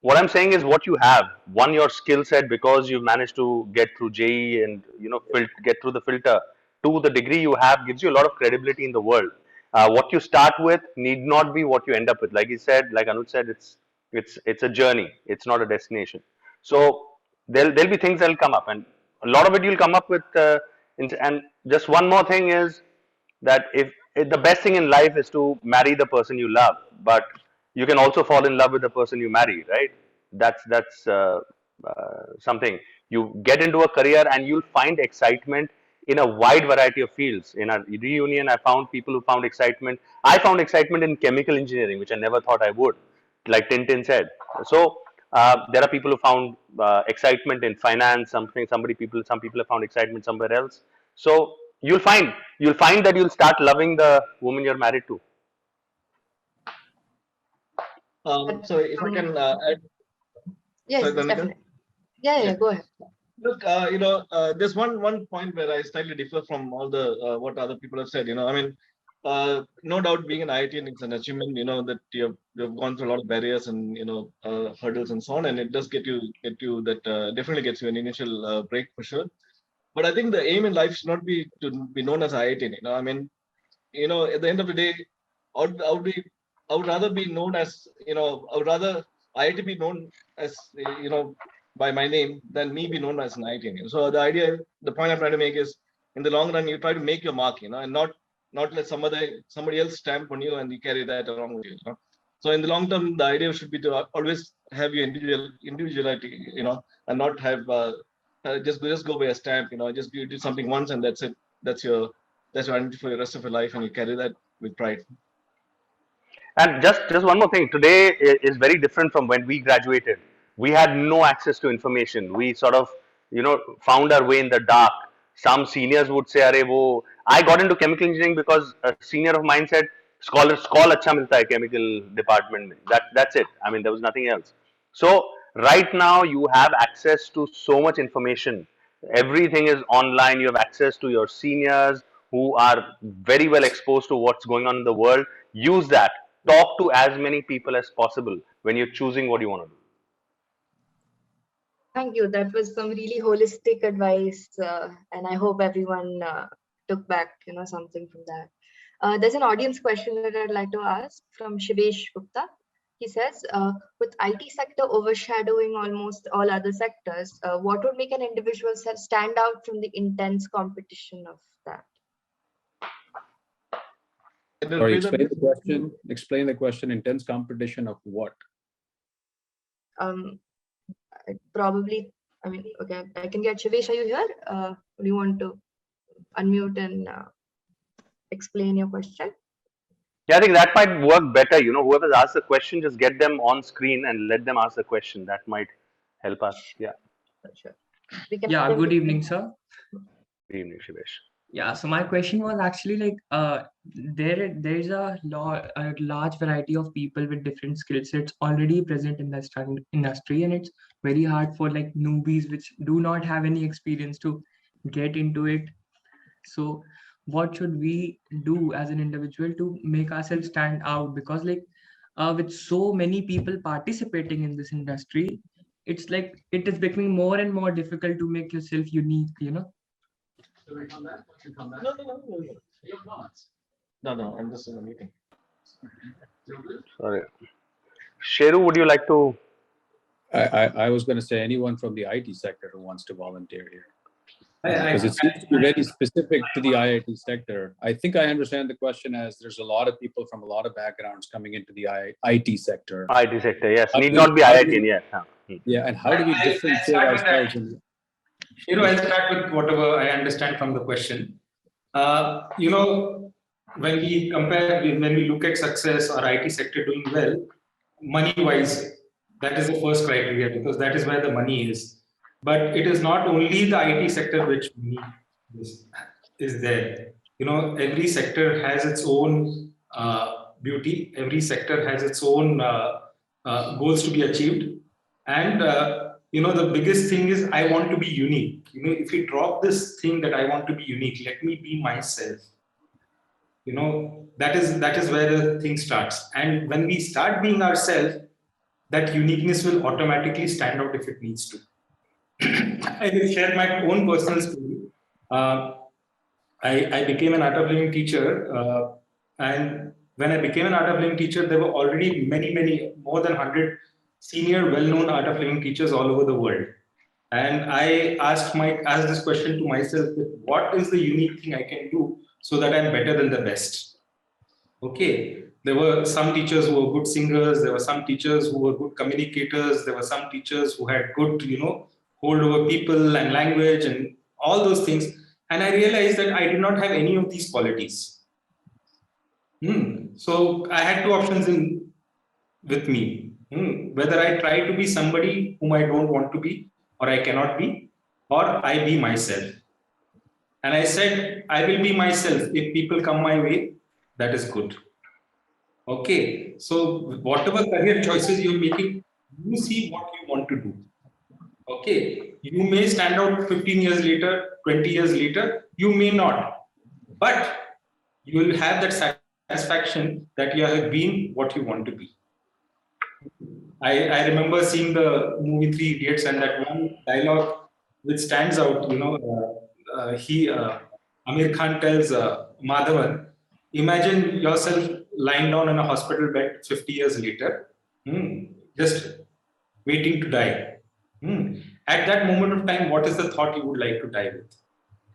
what I'm saying is, what you have, one, your skill set, because you've managed to get through JE and get through the filter. 2, the degree you have gives you a lot of credibility in the world. What you start with need not be what you end up with. Like he said, like Anuj said, it's a journey. It's not a destination. So there'll be things that'll come up, and a lot of it you'll come up with. And just one more thing is that if the best thing in life is to marry the person you love, but you can also fall in love with the person you marry, right? That's something. You get into a career and you'll find excitement in a wide variety of fields. In a reunion, I found people who found excitement. I found excitement in chemical engineering, which I never thought I would, like Tintin said. So there are people who found excitement in finance. Some people have found excitement somewhere else. So you'll find that you'll start loving the woman you're married to. So if I can add, Yes, sorry, Dhanika? definitely. Yeah, go ahead. Look, there's one point where I slightly differ from all the what other people have said. No doubt, being an IITian, it's an achievement. That you've gone through a lot of barriers and hurdles and so on, and it does get you that definitely gets you an initial break for sure. But I think the aim in life should not be to be known as IITian. At the end of the day, I would rather be known as I would rather IIT be known as by my name than me be known as an IITian. So the point I'm trying to make is, in the long run, you try to make your mark, and not let somebody else stamp on you and you carry that along with you. So in the long term, the idea should be to always have your individuality, and not have just go by a stamp. Just you did something once and that's it. That's your identity for the rest of your life, and you carry that with pride. And just one more thing. Today is very different from when we graduated. We had no access to information. We sort of, found our way in the dark. Some seniors would say, "Arey wo." I got into chemical engineering because a senior of mine said, "Scholar acha milta hai chemical department mein." That's it. I mean, there was nothing else. So right now you have access to so much information. Everything is online. You have access to your seniors who are very well exposed to what's going on in the world. Use that. Talk to as many people as possible when you're choosing what you want to do. Thank you. That was some really holistic advice, and I hope everyone took back, something from that. There's an audience question that I'd like to ask from Shivesh Gupta. He says, with IT sector overshadowing almost all other sectors, what would make an individual stand out from the intense competition of that? Sorry, explain the question. Intense competition of what? Probably, okay, I can get Shivesh. Are you here? Do you want to unmute and explain your question? Yeah, I think that might work better. Whoever's asked the question, just get them on screen and let them ask the question. That might help us. Yeah. Sure. Yeah, good evening, sir. Good evening, Shivesh. Yeah, so my question was actually like there's a large variety of people with different skill sets already present in the industry, and it's very hard for like newbies which do not have any experience to get into it. So what should we do as an individual to make ourselves stand out? Because like with so many people participating in this industry, it's like it is becoming more and more difficult to make yourself unique, Should we come back? No, I'm just in a meeting. Sorry. Sheru, would you like to? I was going to say anyone from the IT sector who wants to volunteer here. Because it seems to be very specific to the IIT sector. I think I understand the question as there's a lot of people from a lot of backgrounds coming into the IT sector. IT sector, yes. Need not be IIT, yes. Yeah, and how do we differentiate ourselves? I'll start with whatever I understand from the question. When we compare, when we look at success or IT sector doing well, money-wise, that is the first criteria because that is where the money is. But it is not only the IT sector which is there. Every sector has its own beauty. Every sector has its own goals to be achieved. And the biggest thing is I want to be unique. If we drop this thing that I want to be unique, let me be myself. That is where the thing starts. And when we start being ourselves, that uniqueness will automatically stand out if it needs to. I will share my own personal story. I became an art of living teacher, and when I became an art of living teacher, there were already many, more than 100 senior, well-known art of living teachers all over the world. And I asked this question to myself: what is the unique thing I can do so that I'm better than the best? Okay, there were some teachers who were good singers. There were some teachers who were good communicators. There were some teachers who had good, hold over people and language and all those things. And I realized that I did not have any of these qualities. So I had two options with me. Whether I try to be somebody whom I don't want to be, or I cannot be, or I be myself. And I said, I will be myself. If people come my way, that is good. Okay. So whatever career choices you're making, you see what you want to do. Okay. You may stand out 15 years later, 20 years later, you may not. But you will have that satisfaction that you have been what you want to be. I remember seeing the movie Three Idiots and that one dialogue which stands out, Amir Khan tells Madhavan, imagine yourself lying down in a hospital bed 50 years later, just waiting to die. At that moment of time, what is the thought you would like to die with?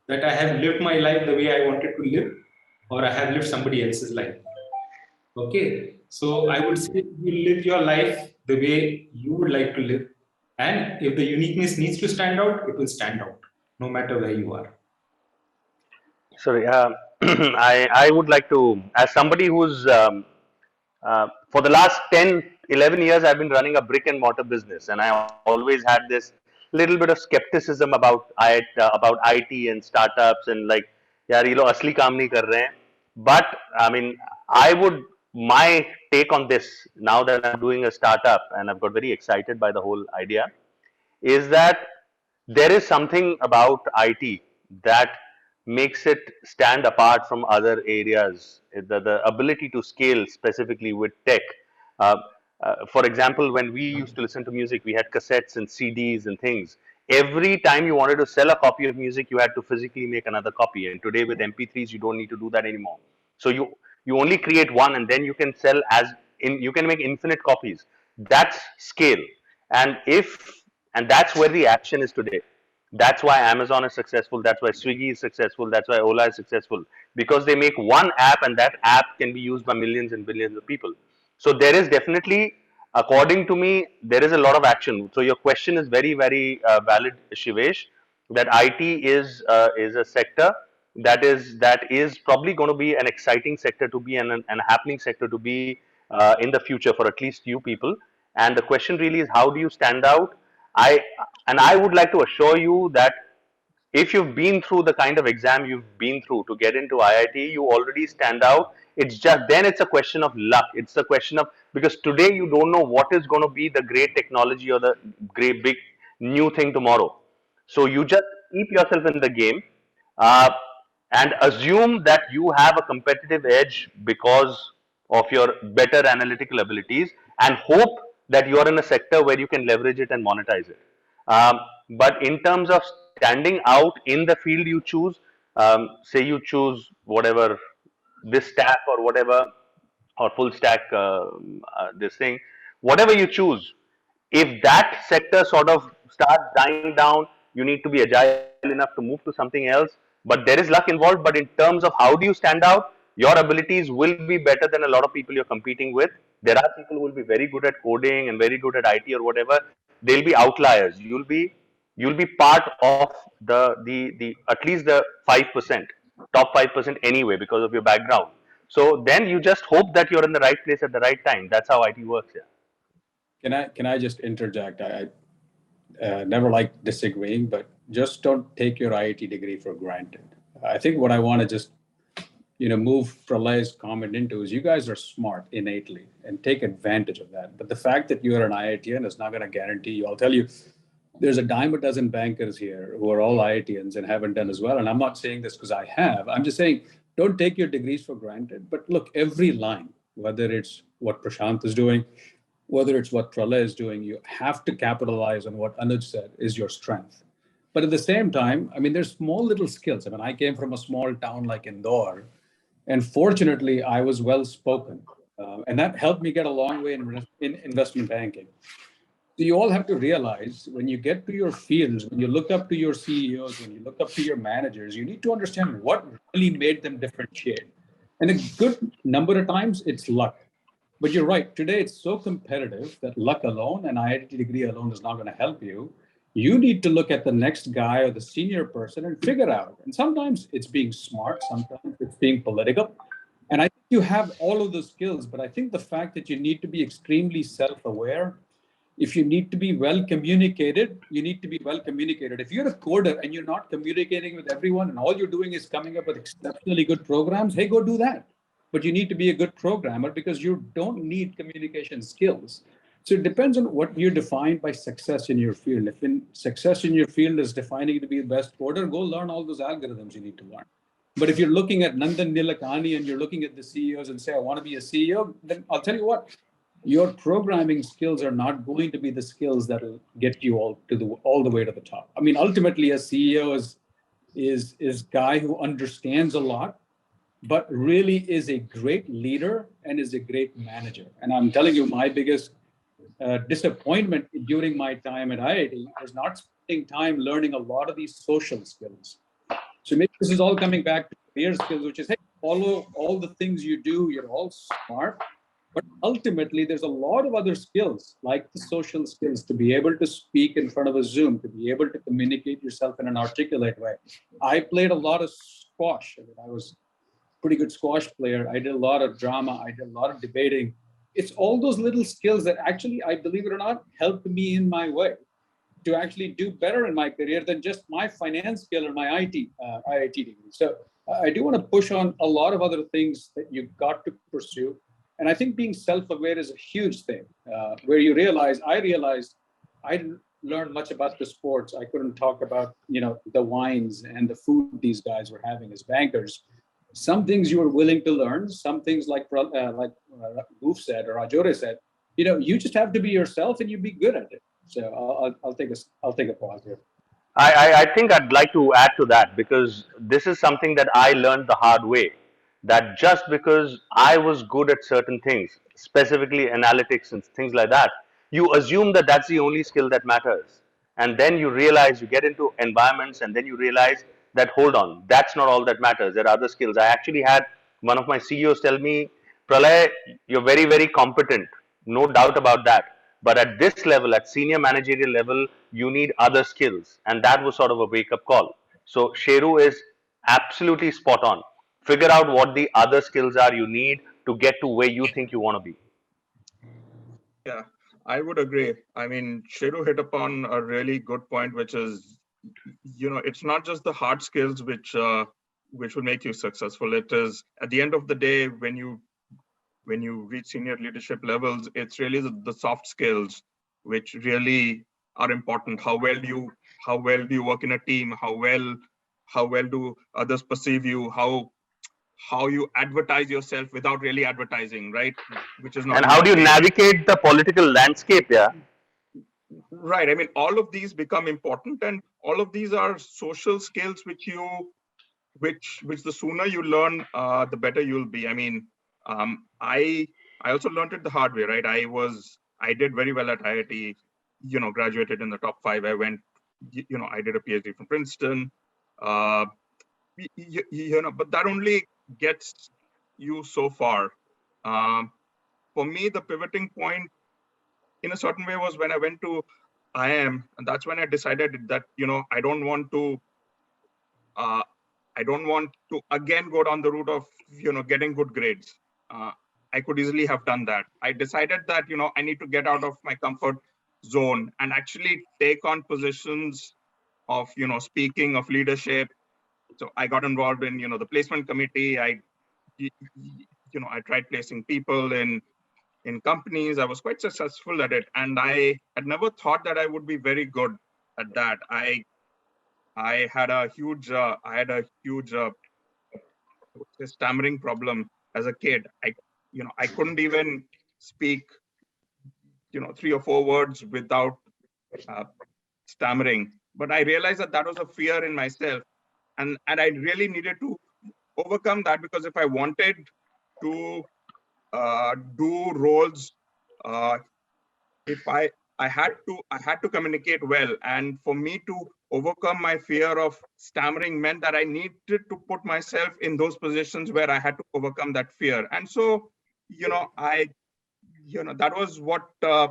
That I have lived my life the way I wanted to live, or I have lived somebody else's life? Okay, so I would say you live your life the way you would like to live, and if the uniqueness needs to stand out, it will stand out, no matter where you are. Sorry, I would like to, as somebody who's for the last 10, 11 years, I've been running a brick and mortar business, and I always had this little bit of skepticism about IT and startups and like, yaar, ye log asli kaam nahi kar rahe hain. But I mean, I would my take on this now that I'm doing a startup and I've got very excited by the whole idea is that there is something about IT that makes it stand apart from other areas. The ability to scale specifically with tech. Uh, for example, when we used to listen to music, we had cassettes and CDs and things. Every time you wanted to sell a copy of music, you had to physically make another copy. And today with MP3s, you don't need to do that anymore. So you only create one, and then you can sell you can make infinite copies. That's scale. And if and that's where the action is today. That's why Amazon is successful. That's why Swiggy is successful. That's why Ola is successful, because they make one app and that app can be used by millions and billions of people. So there is definitely, according to me, there is a lot of action. So your question is very, very valid, Shivesh, that IT is a sector that is probably going to be an exciting sector to be and a happening sector to be in the future for at least you people. And the question really is, how do you stand out? I I would like to assure you that if you've been through the kind of exam you've been through to get into IIT, you already stand out. It's just then it's a question of luck. It's a question of, because today you don't know what is going to be the great technology or the great big new thing tomorrow. So you just keep yourself in the game, uh, and assume that you have a competitive edge because of your better analytical abilities, and hope that you are in a sector where you can leverage it and monetize it. Um, but in terms of standing out in the field you choose, say you choose whatever, this stack or whatever, or full stack, this thing, whatever you choose, if that sector sort of starts dying down, you need to be agile enough to move to something else. But there is luck involved. But in terms of how do you stand out, your abilities will be better than a lot of people you're competing with. There are people who will be very good at coding and very good at IT or whatever. They'll be outliers. You'll be part of the at least the 5%, top 5% anyway, because of your background. So then you just hope that you're in the right place at the right time. That's how IT works. Yeah. Can I just interject? I never like disagreeing, but just don't take your IIT degree for granted. I think what I want to just move Pralay's comment into is, you guys are smart innately and take advantage of that. But the fact that you are an IITian is not going to guarantee you. I'll tell you, there's a dime a dozen bankers here who are all IITians and haven't done as well. And I'm not saying this because I have. I'm just saying, don't take your degrees for granted. But look, every line, whether it's what Prashant is doing, whether it's what Pralay is doing, you have to capitalize on what Anuj said is your strength. But at the same time, I mean, there's small little skills. I mean, I came from a small town like Indore, and fortunately, I was well spoken. And that helped me get a long way in investment banking. So you all have to realize, when you get to your fields, when you look up to your CEOs, when you look up to your managers, you need to understand what really made them differentiate. And a good number of times, it's luck. But you're right. Today, it's so competitive that luck alone and IIT degree alone is not going to help you. You need to look at the next guy or the senior person and figure out. And sometimes it's being smart. Sometimes it's being political. And I think you have all of those skills. But I think the fact that you need to be extremely self-aware, if you need to be well communicated, you need to be well communicated. If you're a coder and you're not communicating with everyone and all you're doing is coming up with exceptionally good programs, hey, go do that. But you need to be a good programmer, because you don't need communication skills. So it depends on what you define by success in your field. If success in your field is defining to be the best coder, go learn all those algorithms you need to learn. But if you're looking at Nandan Nilekani and you're looking at the CEOs and say, I want to be a CEO, then I'll tell you what, your programming skills are not going to be the skills that will get you all the way to the top. I mean, ultimately, a CEO is guy who understands a lot, but really is a great leader and is a great manager. And I'm telling you, my biggest disappointment during my time at IIT was not spending time learning a lot of these social skills. So maybe this is all coming back to career skills, which is, hey, follow all the things you do, you're all smart. But ultimately, there's a lot of other skills, like the social skills, to be able to speak in front of a Zoom, to be able to communicate yourself in an articulate way. I played a lot of squash. I mean, I was a pretty good squash player. I did a lot of drama. I did a lot of debating. It's all those little skills that actually, I believe it or not, helped me in my way to actually do better in my career than just my finance skill or my IIT degree. So I do want to push on a lot of other things that you've got to pursue. And I think being self-aware is a huge thing, where I realized I didn't learn much about the sports. I couldn't talk about, the wines and the food these guys were having as bankers. Some things you were willing to learn, some things like Goof said or Ajore said, you just have to be yourself and you be good at it. So I'll take a pause here. I think I'd like to add to that, because this is something that I learned the hard way, that just because I was good at certain things, specifically analytics and things like that, you assume that that's the only skill that matters. And then you realize, you get into environments and then you realize that, hold on, that's not all that matters. There are other skills. I actually had one of my CEOs tell me, Pralay, you're very, very competent. No doubt about that. But at this level, at senior managerial level, you need other skills. And that was sort of a wake up call. So Sheru is absolutely spot on. Figure out what the other skills are you need to get to where you think you want to be. Yeah, I would agree. I mean, Sheru hit upon a really good point, which is, it's not just the hard skills which will make you successful. It is, at the end of the day, when you reach senior leadership levels, it's really the soft skills which really are important. How well do you work in a team? How well do others perceive you? How you advertise yourself without really advertising, right? Which is not. And how do you navigate the political landscape? Yeah. Right. I mean, all of these become important, and all of these are social skills which the sooner you learn, the better you'll be. I mean, I also learned it the hard way, right? I did very well at IIT, graduated in the top 5. I went, I did a PhD from Princeton, but that only gets you so far. For me, the pivoting point in a certain way was when I went to IIM, and that's when I decided that, I don't want to again go down the route of, getting good grades. I could easily have done that. I decided that, I need to get out of my comfort zone and actually take on positions of, speaking, of leadership. So I got involved in, the placement committee. I tried placing people in companies. I was quite successful at it. And I had never thought that I would be very good at that. I had a huge stammering problem as a kid. I couldn't even speak, 3 or 4 words without stammering. But I realized that was a fear in myself, and I really needed to overcome that, because if I wanted to do roles, if I had to communicate well, and for me to overcome my fear of stammering meant that I needed to put myself in those positions where I had to overcome that fear. And so, that was what I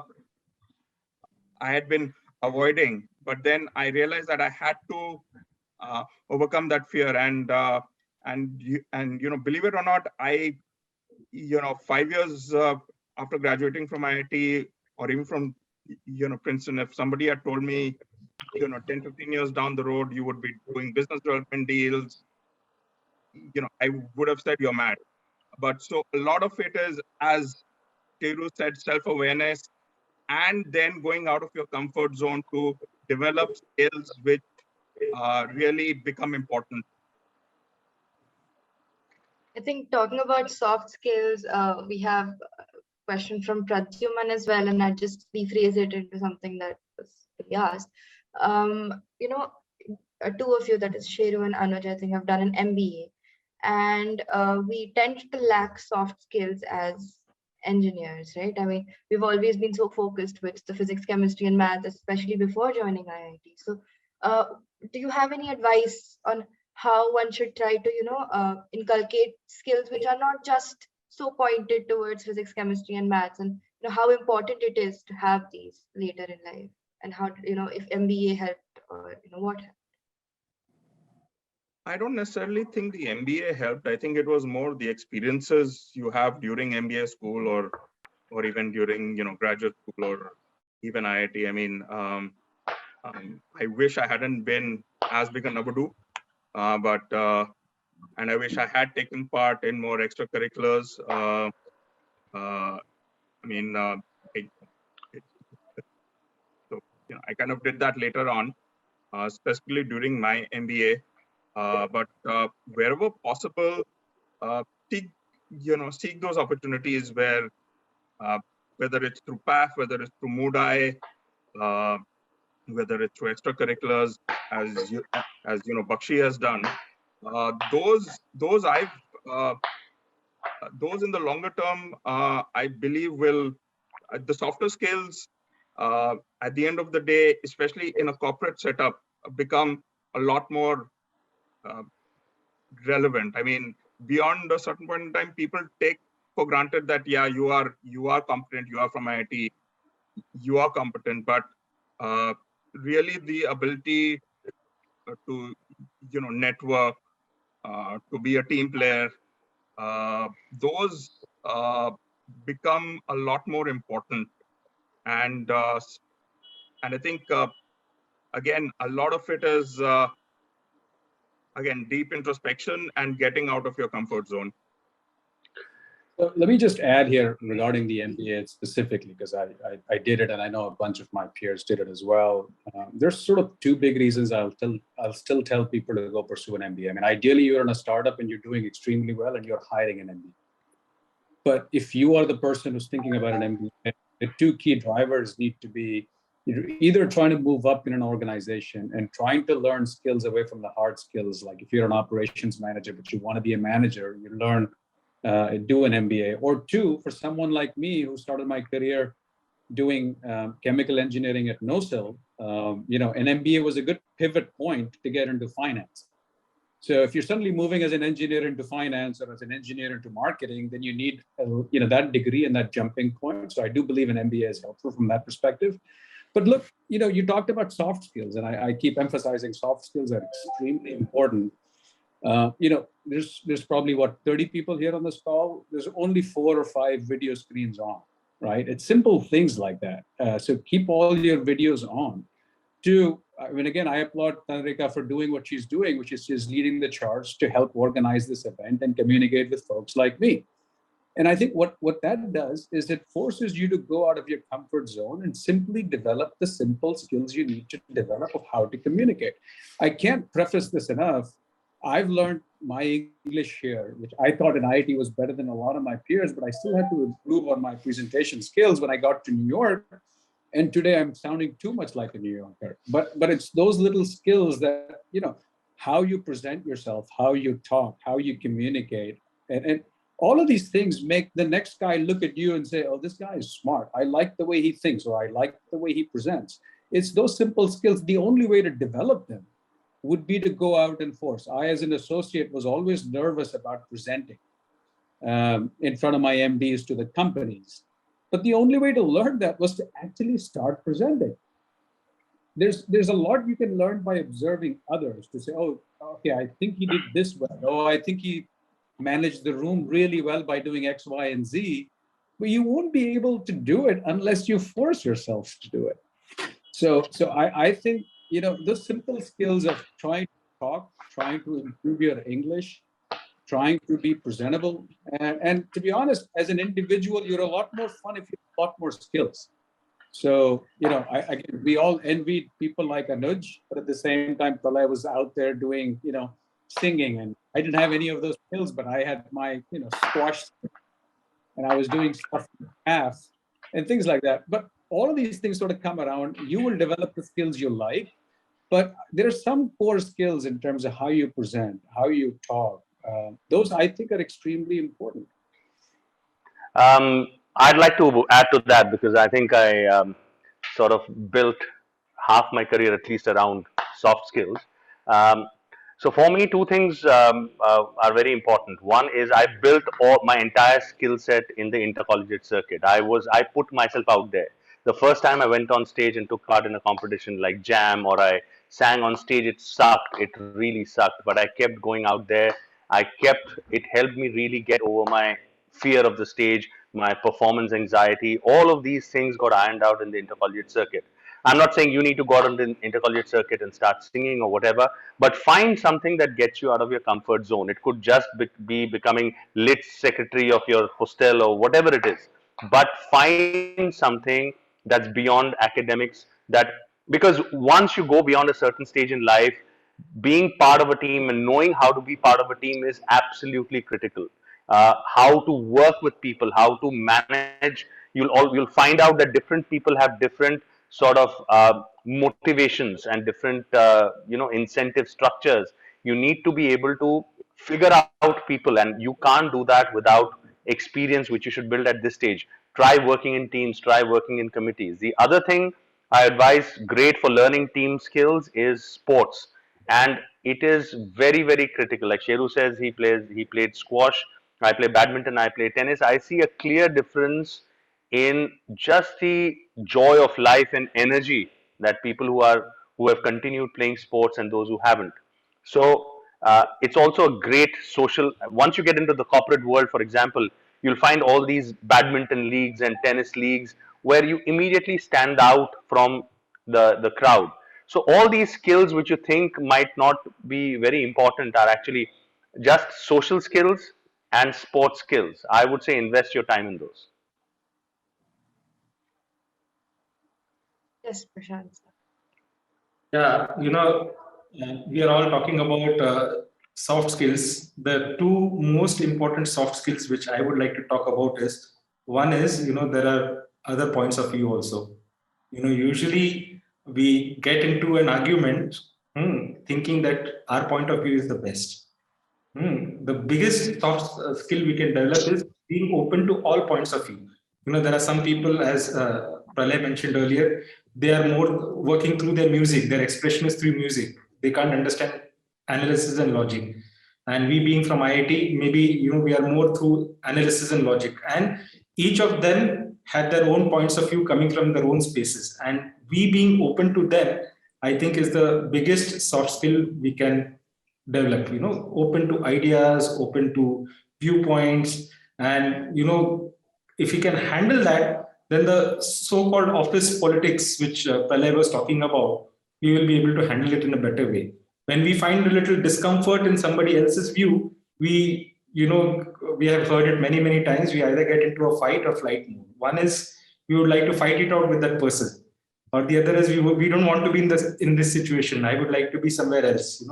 had been avoiding. But then I realized that I had to overcome that fear. And believe it or not, I 5 years after graduating from IIT, or even from Princeton, if somebody had told me 10, 15 years down the road you would be doing business development deals, I would have said you're mad. But so a lot of it is, as Teru said, self-awareness, and then going out of your comfort zone to develop skills which really become important. I think talking about soft skills, we have a question from Pradyuman as well, and I just rephrase it into something that was asked. Two of you, that is Sheru and Anuj, I think have done an MBA, and we tend to lack soft skills as engineers, right? I mean, we've always been so focused with the physics, chemistry, and math, especially before joining IIT. So do you have any advice on how one should try to inculcate skills which are not just so pointed towards physics, chemistry, and maths, and how important it is to have these later in life, and how if MBA helped, or what helped. I don't necessarily think the MBA helped. I think it was more the experiences you have during MBA school, or even during graduate school, or even IIT. I mean, I wish I hadn't been as big a Nabadu, and I wish I had taken part in more extracurriculars. I mean, so I kind of did that later on, specifically during my MBA. But wherever possible, seek seek those opportunities where, whether it's through PAF, whether it's through Moodai, whether it's through extracurriculars, as Bakshi has done. Those I've those in the longer term, I believe will the softer skills at the end of the day, especially in a corporate setup, become a lot more relevant. I mean, beyond a certain point in time, people take for granted that you are competent, you are from IIT, you are competent, but really the ability to network, to be a team player, those become a lot more important. And I think again, a lot of it is again deep introspection and getting out of your comfort zone. So let me just add here regarding the MBA specifically, because I did it, and I know a bunch of my peers did it as well. There's sort of two big reasons I'll still tell people to go pursue an MBA. I mean, ideally, you're in a startup and you're doing extremely well and you're hiring an MBA. But if you are the person who's thinking about an MBA, the two key drivers need to be either trying to move up in an organization and trying to learn skills away from the hard skills. Like if you're an operations manager, but you want to be a manager, you learn, do an MBA. Or two, for someone like me who started my career doing chemical engineering at NOSIL, an MBA was a good pivot point to get into finance. So if you're suddenly moving as an engineer into finance or as an engineer into marketing, then you need that degree and that jumping point. So I do believe an MBA is helpful from that perspective. But look, you talked about soft skills, and I keep emphasizing soft skills are extremely important. There's probably 30 people here on this call. There's only 4 or 5 video screens on, right? It's simple things like that. So keep all your videos on. Again, I applaud Tanrika for doing what she's doing, which is she's leading the charge to help organize this event and communicate with folks like me. And I think what that does is it forces you to go out of your comfort zone and simply develop the simple skills you need to develop of how to communicate. I can't preface this enough. I've learned my English here, which I thought in IIT was better than a lot of my peers, but I still had to improve on my presentation skills when I got to New York. And today I'm sounding too much like a New Yorker. But it's those little skills that, how you present yourself, how you talk, how you communicate. And all of these things make the next guy look at you and say, oh, this guy is smart. I like the way he thinks, or I like the way he presents. It's those simple skills. The only way to develop them would be to go out and force. I, as an associate, was always nervous about presenting in front of my MDs to the companies. But the only way to learn that was to actually start presenting. There's a lot you can learn by observing others to say, oh, okay, I think he did this well. Oh, I think he managed the room really well by doing X, Y, and Z. But you won't be able to do it unless you force yourself to do it. So I think, those simple skills of trying to talk, trying to improve your English, trying to be presentable. And to be honest, as an individual, you're a lot more fun if you have a lot more skills. So, we all envied people like Anuj, but at the same time, Pralay was out there doing, singing. And I didn't have any of those skills, but I had my, squash, and I was doing stuff half and things like that. But all of these things sort of come around. You will develop the skills you like, but there are some core skills in terms of how you present, how you talk. Those I think are extremely important. I'd like to add to that because I think I sort of built half my career at least around soft skills. So for me, two things are very important. One is I built all my entire skill set in the intercollegiate circuit. I put myself out there. The first time I went on stage and took part in a competition like Jam, or I sang on stage, it sucked. It really sucked. But I kept going out there. It helped me really get over my fear of the stage, my performance anxiety. All of these things got ironed out in the intercollegiate circuit. I'm not saying you need to go out on the intercollegiate circuit and start singing or whatever, but find something that gets you out of your comfort zone. It could just be becoming lit secretary of your hostel or whatever it is. But find something that's beyond academics, that because once you go beyond a certain stage in life, being part of a team and knowing how to be part of a team is absolutely critical. How to work with people, how to manage. You'll find out that different people have different sort of motivations and different incentive structures. You need to be able to figure out people, and you can't do that without experience, which you should build at this stage. Try working in teams, try working in committees. The other thing I advise, great for learning team skills, is sports, and it is very very critical. Like Sheru says, he played squash. I play badminton. I play tennis. I see a clear difference in just the joy of life and energy that people who have continued playing sports and those who haven't. So it's also a great social. Once you get into the corporate world, for example, you'll find all these badminton leagues and tennis leagues where you immediately stand out from the crowd. So all these skills which you think might not be very important are actually just social skills and sports skills. I would say invest your time in those. Yes, Prashant. Yeah, we are all talking about soft skills. The two most important soft skills which I would like to talk about is, one is, there are other points of view also. Usually we get into an argument thinking that our point of view is the best. The biggest soft skill we can develop is being open to all points of view. There are some people, as Pralay mentioned earlier, they are more working through their music. Their expression is through music. They can't understand analysis and logic. And we, being from IIT, maybe we are more through analysis and logic. And each of them had their own points of view coming from their own spaces. And we being open to them, I think, is the biggest soft skill we can develop. Open to ideas, open to viewpoints, and if you can handle that, then the so-called office politics, which Pralay was talking about, we will be able to handle it in a better way. When we find a little discomfort in somebody else's view, we have heard it many, many times. We either get into a fight or flight mode. One is we would like to fight it out with that person, or the other is we don't want to be in this situation. I would like to be somewhere else.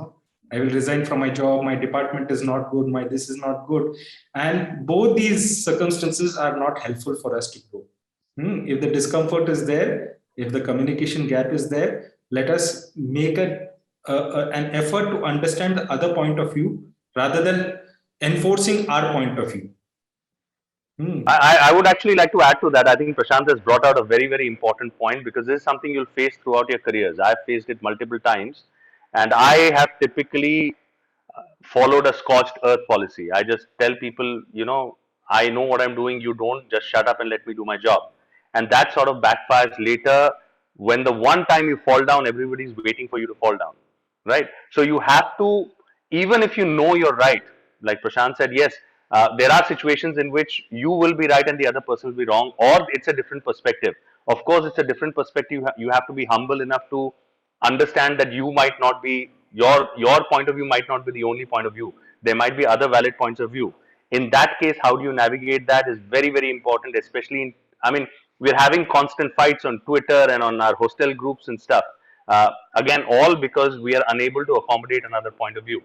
I will resign from my job. My department is not good. This is not good. And both these circumstances are not helpful for us to grow. If the discomfort is there, if the communication gap is there, let us make an effort to understand the other point of view rather than enforcing our point of view. I would actually like to add to that. I think Prashant has brought out a very, very important point, because this is something you'll face throughout your careers. I've faced it multiple times, and I have typically followed a scorched earth policy. I just tell people, I know what I'm doing, you don't, just shut up and let me do my job. And that sort of backfires later. When the one time you fall down, everybody's waiting for you to fall down, right? So you have to, even if you know you're right, like Prashant said, yes, there are situations in which you will be right and the other person will be wrong, or it's a different perspective. Of course, it's a different perspective. You have to be humble enough to understand that you might not be, your point of view might not be the only point of view. There might be other valid points of view. In that case, how do you navigate that is very, very important, especially we're having constant fights on Twitter and on our hostel groups and stuff. Again, all because we are unable to accommodate another point of view.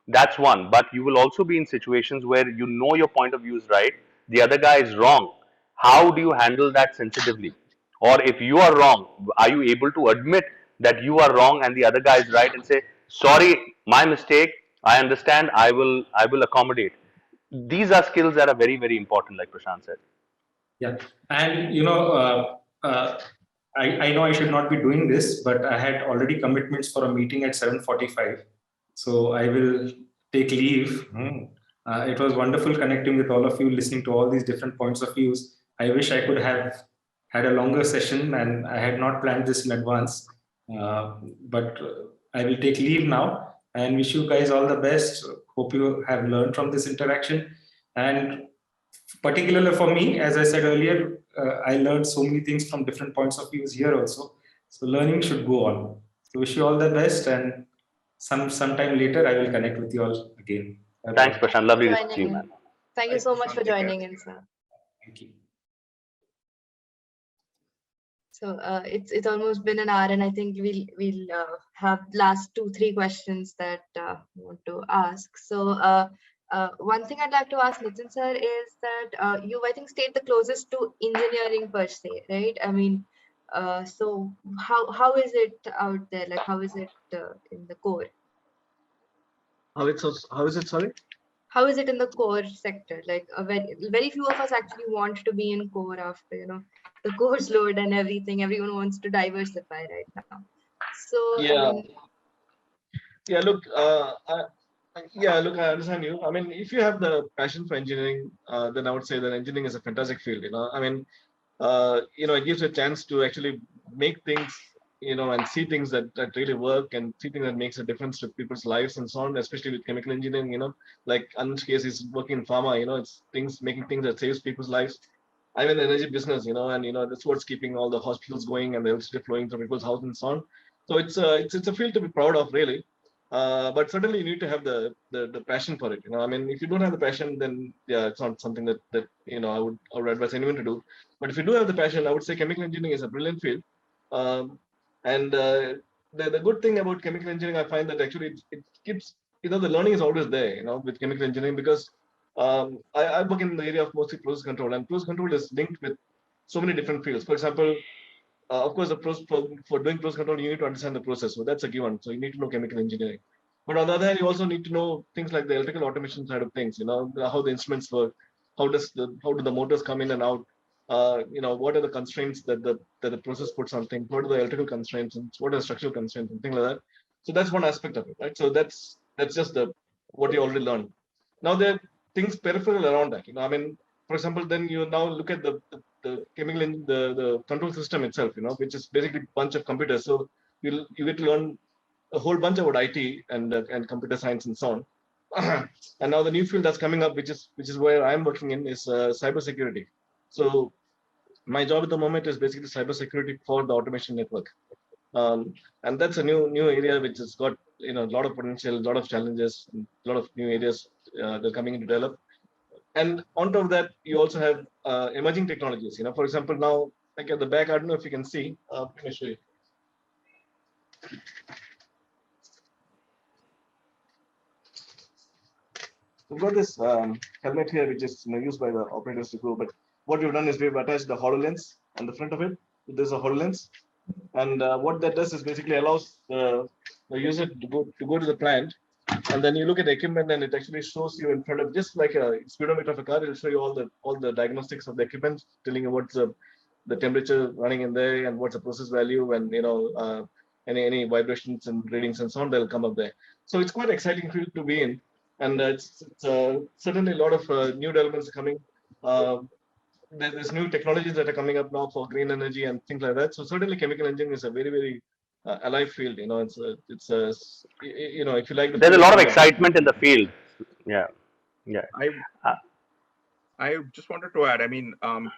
That's one. But you will also be in situations where you know your point of view is right, the other guy is wrong. How do you handle that sensitively? Or if you are wrong, are you able to admit that you are wrong and the other guy is right and say, sorry, my mistake, I understand, I will accommodate. These are skills that are very, very important, like Prashant said. Yeah. And I know I should not be doing this, but I had already commitments for a meeting at 7:45. So I will take leave. It was wonderful connecting with all of you, listening to all these different points of views. I wish I could have had a longer session, and I had not planned this in advance. But I will take leave now and wish you guys all the best. Hope you have learned from this interaction. And particularly for me, as I said earlier, I learned so many things from different points of views here also. So learning should go on. So wish you all the best, and sometime later I will connect with you all again. Bye-bye. Thanks, Prashant. Lovely to see Joining you, in. man. Thank you so much for joining in, sir. Thank you. So it's almost been an hour, and I think we'll have last 2-3 questions that I want to ask. So one thing I'd like to ask Nitin sir is that you, I think, stayed the closest to engineering per se, right? I mean, so how is it out there? Like, how is it in the core? How is it? Sorry. How is it in the core sector? Like, very few of us actually want to be in core after, the course load and everything. Everyone wants to diversify right now. So Yeah. I mean, Yeah. Look. Look. I understand you. I mean, if you have the passion for engineering, then I would say that engineering is a fantastic field. I mean, it gives you a chance to actually make things, and see things that really work, and see things that makes a difference to people's lives and so on, especially with chemical engineering, like Anurch's case is working in pharma, it's making things that saves people's lives. I'm in the energy business, and that's what's keeping all the hospitals going and the electricity flowing through people's houses and so on. So it's a field to be proud of, really. But certainly you need to have the passion for it. I mean, if you don't have the passion, then yeah, it's not something that I would advise anyone to do. But if you do have the passion, I would say chemical engineering is a brilliant field. And the good thing about chemical engineering, I find that actually it keeps, the learning is always there, with chemical engineering, because I work in the area of mostly process control, and process control is linked with so many different fields. For example, of course, for doing process control, you need to understand the process. So that's a given. So you need to know chemical engineering. But on the other hand, you also need to know things like the electrical automation side of things. How the instruments work, how do the motors come in and out. What are the constraints that the process puts on things? What are the electrical constraints, and what are the structural constraints, and things like that. So that's one aspect of it, right? So that's just what you already learned. Now there are things peripheral around that. I mean, for example, then you now look at the chemical the control system itself, which is basically a bunch of computers. So you get to learn a whole bunch about IT and computer science and so on. And now the new field that's coming up, which is where I'm working in, is cybersecurity. So my job at the moment is basically cybersecurity for the automation network, and that's a new area which has got a lot of potential, a lot of challenges, a lot of new areas that are coming into develop. And on top of that, you also have emerging technologies. For example, now like at the back, I don't know if you can see. Let me show you. We've got this helmet here, which is used by the operators to go. But what we've done is we've attached the HoloLens on the front of it. There's a HoloLens, and what that does is basically allows the user to go to the plant, and then you look at the equipment, and it actually shows you in front of, just like a speedometer of a car. It'll show you all the diagnostics of the equipment, telling you what's the temperature running in there, and what's the process value, and any vibrations and readings and so on. They'll come up there. So it's quite exciting field to be in. And it's certainly a lot of new developments coming. There's new technologies that are coming up now for green energy and things like that. So certainly, chemical engineering is a very, very alive field. It's if you like, there's a lot of excitement in the field. Yeah. I just wanted to add. I mean, I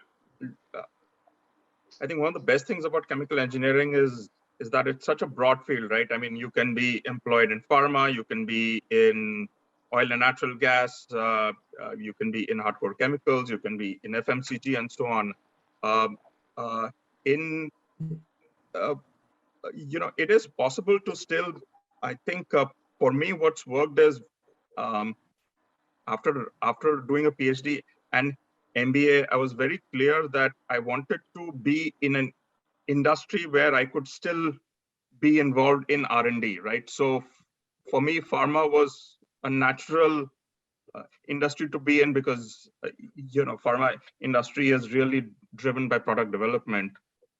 think one of the best things about chemical engineering is that it's such a broad field, right? I mean, you can be employed in pharma, you can be in oil and natural gas, you can be in hardcore chemicals, you can be in FMCG and so on. It is possible to still, I think, for me, what's worked is after doing a PhD and MBA, I was very clear that I wanted to be in an industry where I could still be involved in R&D, right? So for me, pharma was a natural industry to be in because, pharma industry is really driven by product development.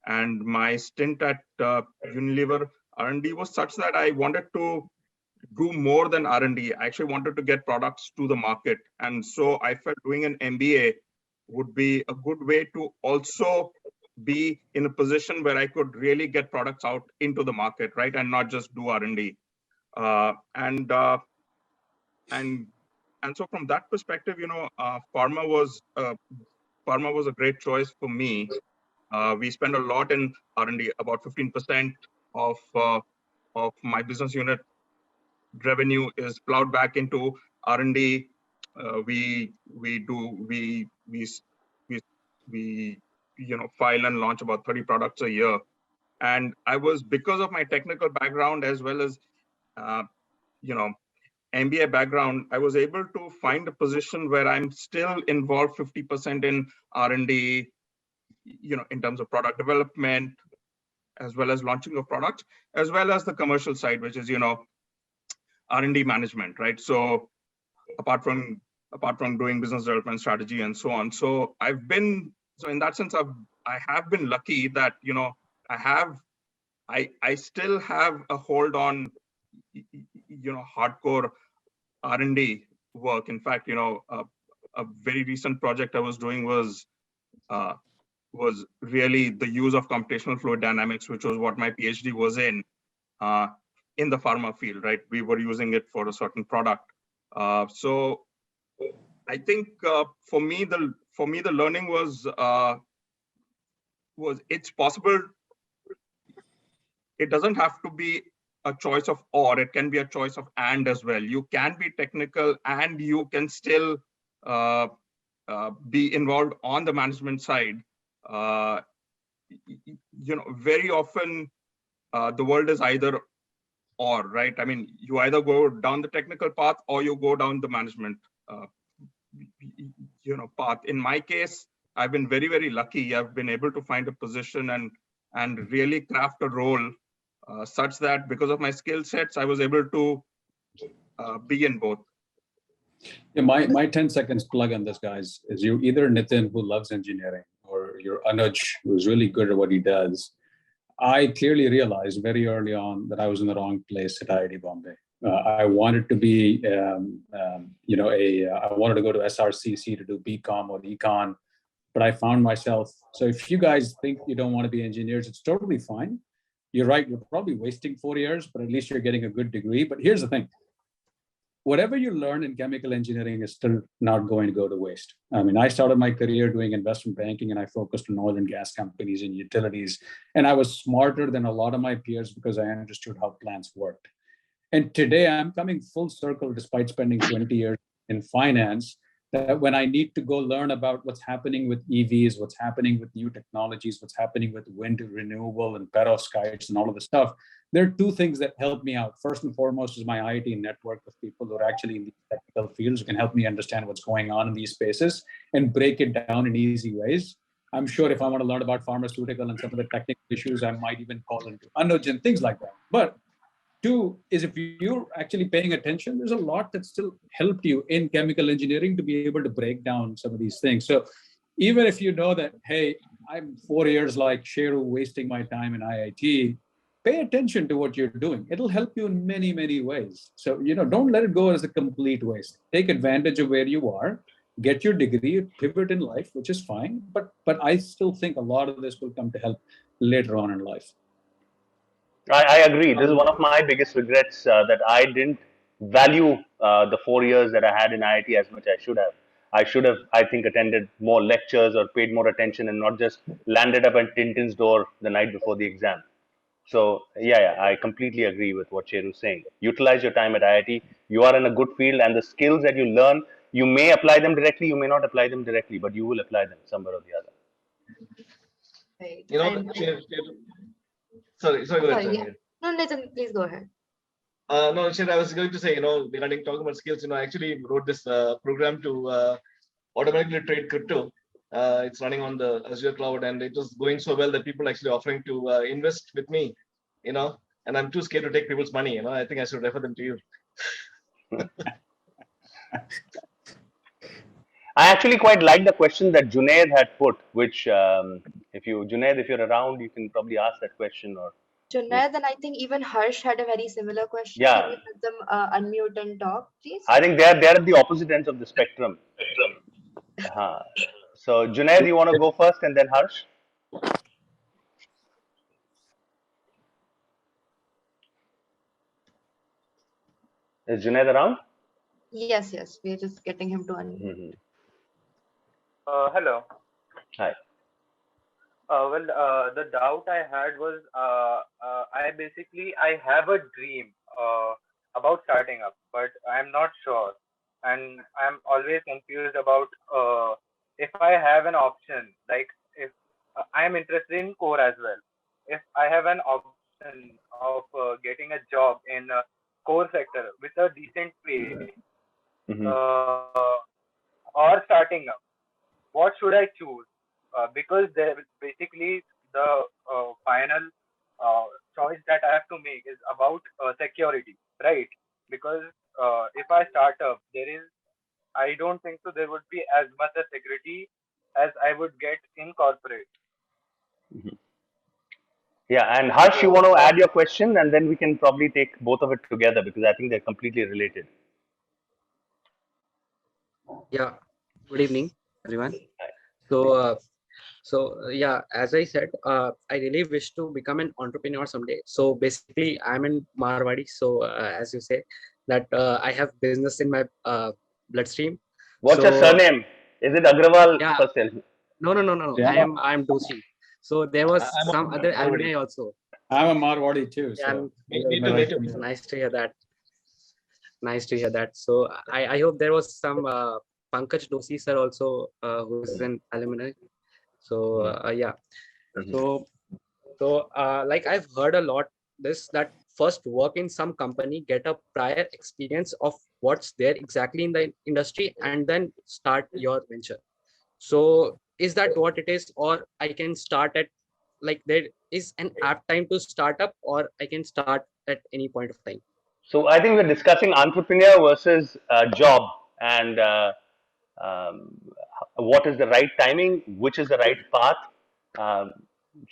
And my stint at Unilever R&D was such that I wanted to do more than R&D. I actually wanted to get products to the market. And so I felt doing an MBA would be a good way to also be in a position where I could really get products out into the market, right? And not just do R&D. And so from that perspective, pharma was a great choice for me. We spend a lot in R&D. About 15% of my business unit revenue is plowed back into R&D. We file and launch about 30 products a year. And I was, because of my technical background as well as MBA background, I was able to find a position where I'm still involved 50% in R&D, in terms of product development, as well as launching of products, as well as the commercial side, which is, R&D management, right? So apart from doing business development strategy and so on. So in that sense, I have been lucky that, I still have a hold on, hardcore R&D work. In fact, a very recent project I was doing was really the use of computational fluid dynamics, which was what my PhD was in the pharma field, right? We were using it for a certain product. So I think for me the learning was it's possible. It doesn't have to be a choice of or, it can be a choice of and as well. You can be technical and you can still be involved on the management side. Very often the world is either or, right? I mean, you either go down the technical path or you go down the management path. In my case, I've been very, very lucky. I've been able to find a position and really craft a role such that because of my skill sets, I was able to be in both. Yeah, my 10 seconds plug on this, guys, is you're either Nitin, who loves engineering, or you're Anurch, who's really good at what he does. I clearly realized very early on that I was in the wrong place at IIT Bombay. I wanted to be, I wanted to go to SRCC to do BCom or Econ, but I found myself. So if you guys think you don't want to be engineers, it's totally fine. You're right, you're probably wasting 4 years, but at least you're getting a good degree. But here's the thing. Whatever you learn in chemical engineering is still not going to go to waste. I mean, I started my career doing investment banking and I focused on oil and gas companies and utilities. And I was smarter than a lot of my peers because I understood how plants worked. And today I'm coming full circle despite spending 20 years in finance, that when I need to go learn about what's happening with EVs, what's happening with new technologies, what's happening with wind renewable and perovskites and all of the stuff, there are two things that help me out. First and foremost is my IIT network of people who are actually in these technical fields who can help me understand what's going on in these spaces and break it down in easy ways. I'm sure if I want to learn about pharmaceutical and some of the technical issues, I might even call into Anurch and things like that. But two is if you're actually paying attention, there's a lot that still helped you in chemical engineering to be able to break down some of these things. So even if you know that, hey, I'm 4 years like Sheru wasting my time in IIT, pay attention to what you're doing. It'll help you in many, many ways. So, don't let it go as a complete waste. Take advantage of where you are, get your degree, pivot in life, which is fine. But I still think a lot of this will come to help later on in life. I agree. This is one of my biggest regrets that I didn't value the 4 years that I had in IIT as much as I should have. I should have, I think, attended more lectures or paid more attention and not just landed up at Tintin's door the night before the exam. So yeah, I completely agree with what Sheru is saying. Utilize your time at IIT. You are in a good field, and the skills that you learn, you may apply them directly, you may not apply them directly, but you will apply them somewhere or the other. Right. Sorry, go ahead. Yeah. No, Nitin, please go ahead. No, Sheru, I was going to say, regarding talking about skills, I actually wrote this program to automatically trade crypto. It's running on the Azure cloud, and it was going so well that people actually offering to invest with me, and I'm too scared to take people's money. I think I should refer them to you. I actually quite like the question that Junaid had put, which Junaid, if you're around, you can probably ask that question, or Junaid, and I think even Harsh had a very similar question. Yeah. Can you let them unmute and talk, please? I think they're at the opposite ends of the spectrum. So Junaid, you want to go first and then Harsh? Is Junaid around? Yes, yes. We're just getting him to unmute. Hello. Hi. The doubt I had was I have a dream about starting up, but I'm not sure, and I'm always confused about if I have an option, like if I'm interested in core as well. If I have an option of getting a job in core sector with a decent pay, or starting up, what should I choose? Because there basically the final choice that I have to make is about security, right? Because if I start up, I don't think so there would be as much as security as I would get in corporate. Yeah, and Harsh, you want to add your question, and then we can probably take both of it together because I think they're completely related. Yeah, good evening, everyone. Hi. So yeah, as I said, I really wish to become an entrepreneur someday. So basically, I'm in Marwadi. So as you say, that I have business in my bloodstream. What's your surname? Is it Agrawal? Yeah. First tell me. No. Yeah. I'm Doshi. So there was some other alumni also. I'm a Marwadi too. Yeah, So nice to hear that. Nice to hear that. So I hope there was some Pankaj Doshi sir also who's an alumni. So yeah. So like I've heard a lot that first work in some company, get a prior experience of what's there exactly in the industry, and then start your venture. So is that what it is, or I can start at, like, there is an apt time to start up, or I can start at any point of time? So I think we're discussing entrepreneur versus job, and what is the right timing, which is the right path.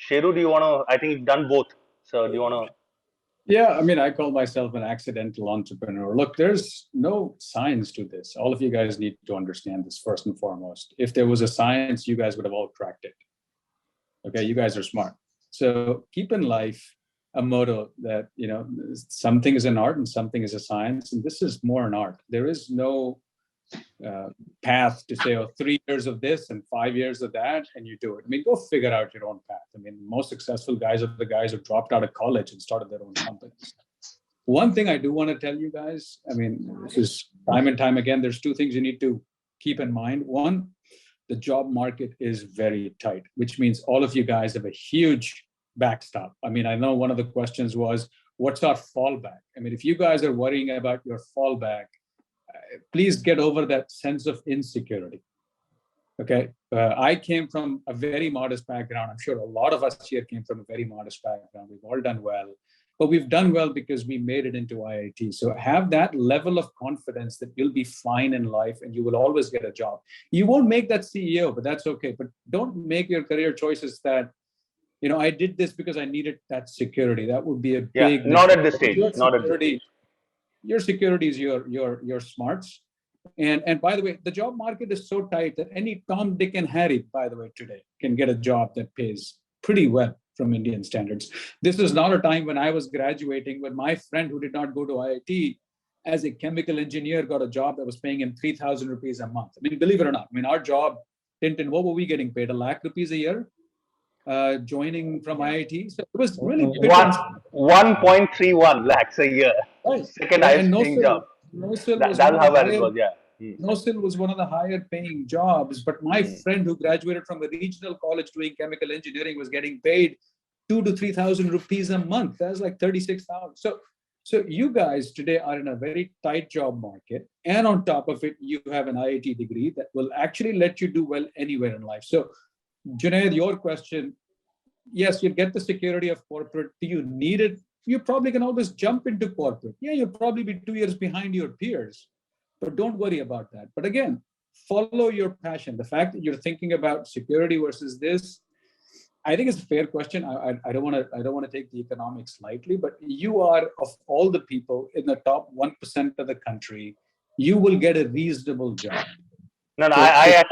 Sheru, do you want to? I think you've done both. So do you want to? yeah, I mean, I call myself an accidental entrepreneur. Look, there's no science to this. All of you guys need to understand this first and foremost. If there was a science, you guys would have all cracked it. Okay, you guys are smart. So keep in life a motto that, you know, something is an art and something is a science, and this is more an art. There is no path to say, oh, 3 years of this and 5 years of that, and you do it. I mean, go figure out your own path. I mean, most successful guys are the guys who dropped out of college and started their own companies. One thing I do want to tell you guys, I mean, this is time and time again, there's two things you need to keep in mind. One, the job market is very tight, which means all of you guys have a huge backstop. I mean, I know one of the questions was, what's our fallback? I mean, if you guys are worrying about your fallback, please get over that sense of insecurity. Okay. I came from a very modest background. I'm sure a lot of us here came from a very modest background. We've all done well, but we've done well because we made it into IIT. So have that level of confidence that you'll be fine in life and you will always get a job. You won't make that CEO, but that's okay. But don't make your career choices that, you know, I did this because I needed that security. That would be a big not at this stage. Not at this stage. Your security is your smarts. And by the way, the job market is so tight that any Tom, Dick, and Harry, by the way, today can get a job that pays pretty well from Indian standards. This is not a time when I was graduating, when my friend who did not go to IIT as a chemical engineer got a job that was paying him 3,000 rupees a month. I mean, believe it or not, I mean, our job, Tintin, what were we getting paid? $1 lakh a year? Joining from IIT. So it was really 1.31 lakhs a year. Right. Second highest paying job. That's how well it was, yeah. NOSIL was one of the higher paying jobs, but my friend who graduated from a regional college doing chemical engineering was getting paid 2,000 to 3,000 rupees a month. That's like 36,000. So you guys today are in a very tight job market, and on top of it, you have an IIT degree that will actually let you do well anywhere in life. So Junaid, your question, yes, you get the security of corporate. Do you need it? You probably can always jump into corporate. Yeah, you'll probably be 2 years behind your peers, but don't worry about that. But again, follow your passion. The fact that you're thinking about security versus this, I think it's a fair question. I don't want to take the economics lightly, but you are, of all the people in the top 1% of the country, you will get a reasonable job. No, no, So I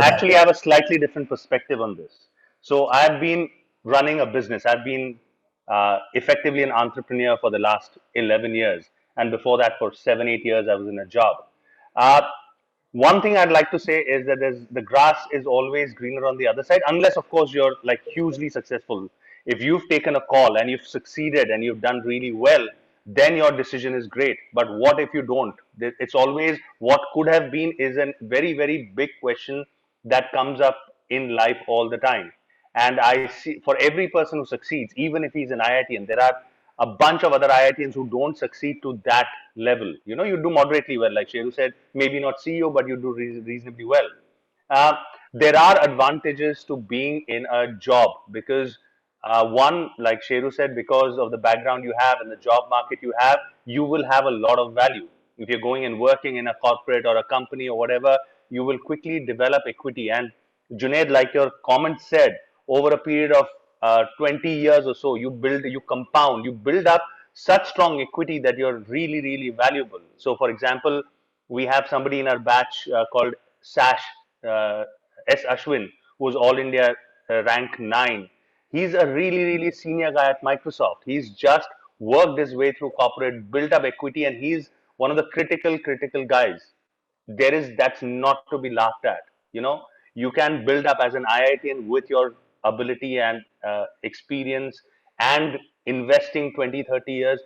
actually have a slightly different perspective on this. So I've been running a business. I've been effectively an entrepreneur for the last 11 years. And before that, for 7, 8 years, I was in a job. Uh, One thing I'd like to say is that the grass is always greener on the other side, unless, of course, you're like hugely successful. If you've taken a call and you've succeeded and you've done really well, then your decision is great. But what if you don't? It's always what could have been is a very, very big question that comes up in life all the time. And I see for every person who succeeds, even if he's an IITian, there are a bunch of other IITians who don't succeed to that level. You know, you do moderately well, like Sheru said, maybe not CEO, but you do reasonably well. Uh, there are advantages to being in a job because one, like Sheru said, because of the background you have and the job market you have, you will have a lot of value. If you're going and working in a corporate or a company or whatever, you will quickly develop equity. And Junaid, like your comment said, over a period of 20 years or so, you compound, you build up such strong equity that you're really, really valuable. So, for example, we have somebody in our batch called Sash uh, S. Ashwin, who's All India rank 9. He's a really, really senior guy at Microsoft. He's just worked his way through corporate, built up equity, and he's one of the critical guys. That's not to be laughed at. You know, you can build up as an IITian with your ability and experience and investing 20, 30 years.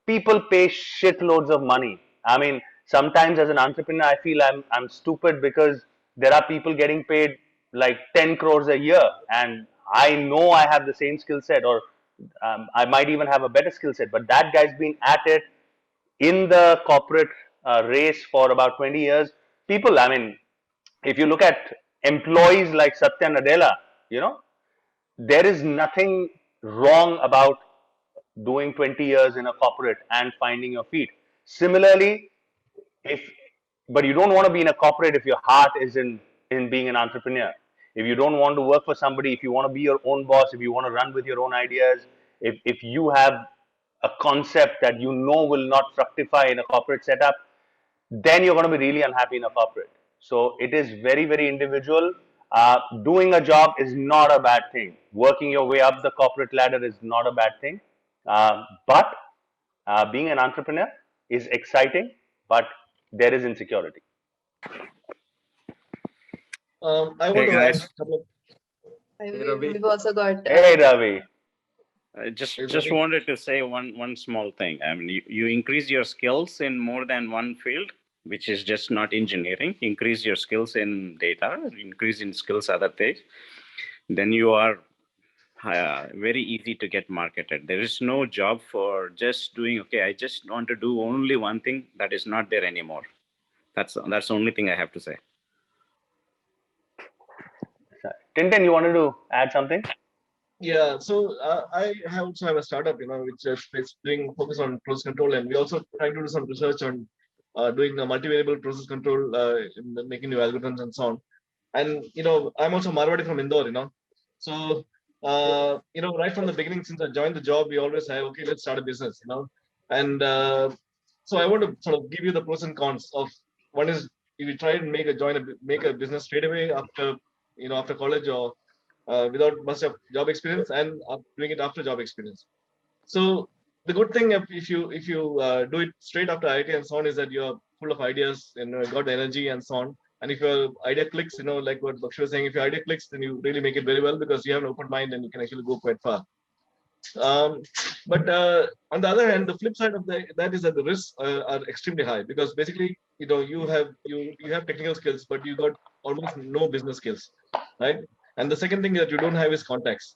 People pay shitloads of money. I mean, sometimes as an entrepreneur, I feel I'm stupid because there are people getting paid like 10 crores a year, and I know I have the same skill set, or I might even have a better skill set, but that guy's been at it in the corporate race for about 20 years. People, I mean, if you look at employees like Satya Nadella, you know, there is nothing wrong about doing 20 years in a corporate and finding your feet. Similarly, if but you don't want to be in a corporate if your heart is in being an entrepreneur. If you don't want to work for somebody, if you want to be your own boss, if you want to run with your own ideas, if you have a concept that you know will not fructify in a corporate setup, then you're going to be really unhappy in a corporate. So it is very, very individual. Doing a job is not a bad thing. Working your way up the corporate ladder is not a bad thing. But being an entrepreneur is exciting, but there is insecurity. I want to add a couple of. We've also got. Hey, Ravi. I just wanted to say one small thing. I mean, you increase your skills in more than one field, which is just not engineering. Increase your skills in data, increase in skills other things. Then you are very easy to get marketed. There is no job for just doing, okay, I just want to do only one thing. That is not there anymore. That's the only thing I have to say. Tintin, you wanted to add something? Yeah, so I also have a startup, you know, which is doing focus on process control, and we also trying to do some research on doing a multi-variable process control, in making new algorithms and so on. And you know, I'm also Marwadi from Indore, you know, so you know, right from the beginning, since I joined the job, we always say, okay, let's start a business, you know, and so I want to sort of give you the pros and cons of one is if you try and make a business straight away after, you know, after college or without much of job experience, and doing it after job experience. So the good thing if you do it straight after IIT and so on is that you're full of ideas and got the energy and so on. And if your idea clicks, you know, like what Bakshi was saying, if your idea clicks, then you really make it very well because you have an open mind and you can actually go quite far. But on the other hand, the flip side of that is that the risks are extremely high because basically, you know, you have technical skills, but you got almost no business skills, right? And the second thing that you don't have is contacts.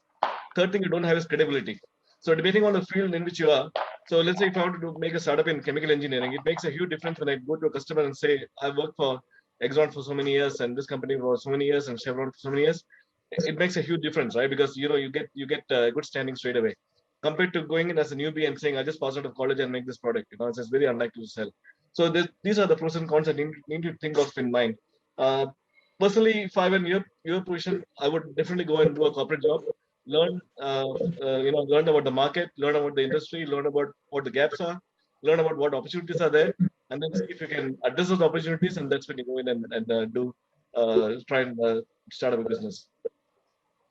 Third thing you don't have is credibility. So depending on the field in which you are, so let's say if I want to make a startup in chemical engineering, it makes a huge difference when I go to a customer and say, I've worked for Exxon for so many years and this company for so many years and Chevron for so many years. It makes a huge difference, right? Because you know you get good standing straight away, compared to going in as a newbie and saying I just passed out of college and make this product. You know, it's just very unlikely to sell. So these are the pros and cons that you need to think of in mind. Personally, if I were in your position, I would definitely go and do a corporate job learn, learn about the market, learn about the industry, learn about what the gaps are, learn about what opportunities are there, and then see if you can address those opportunities, and that's when you go in and try and start up a business.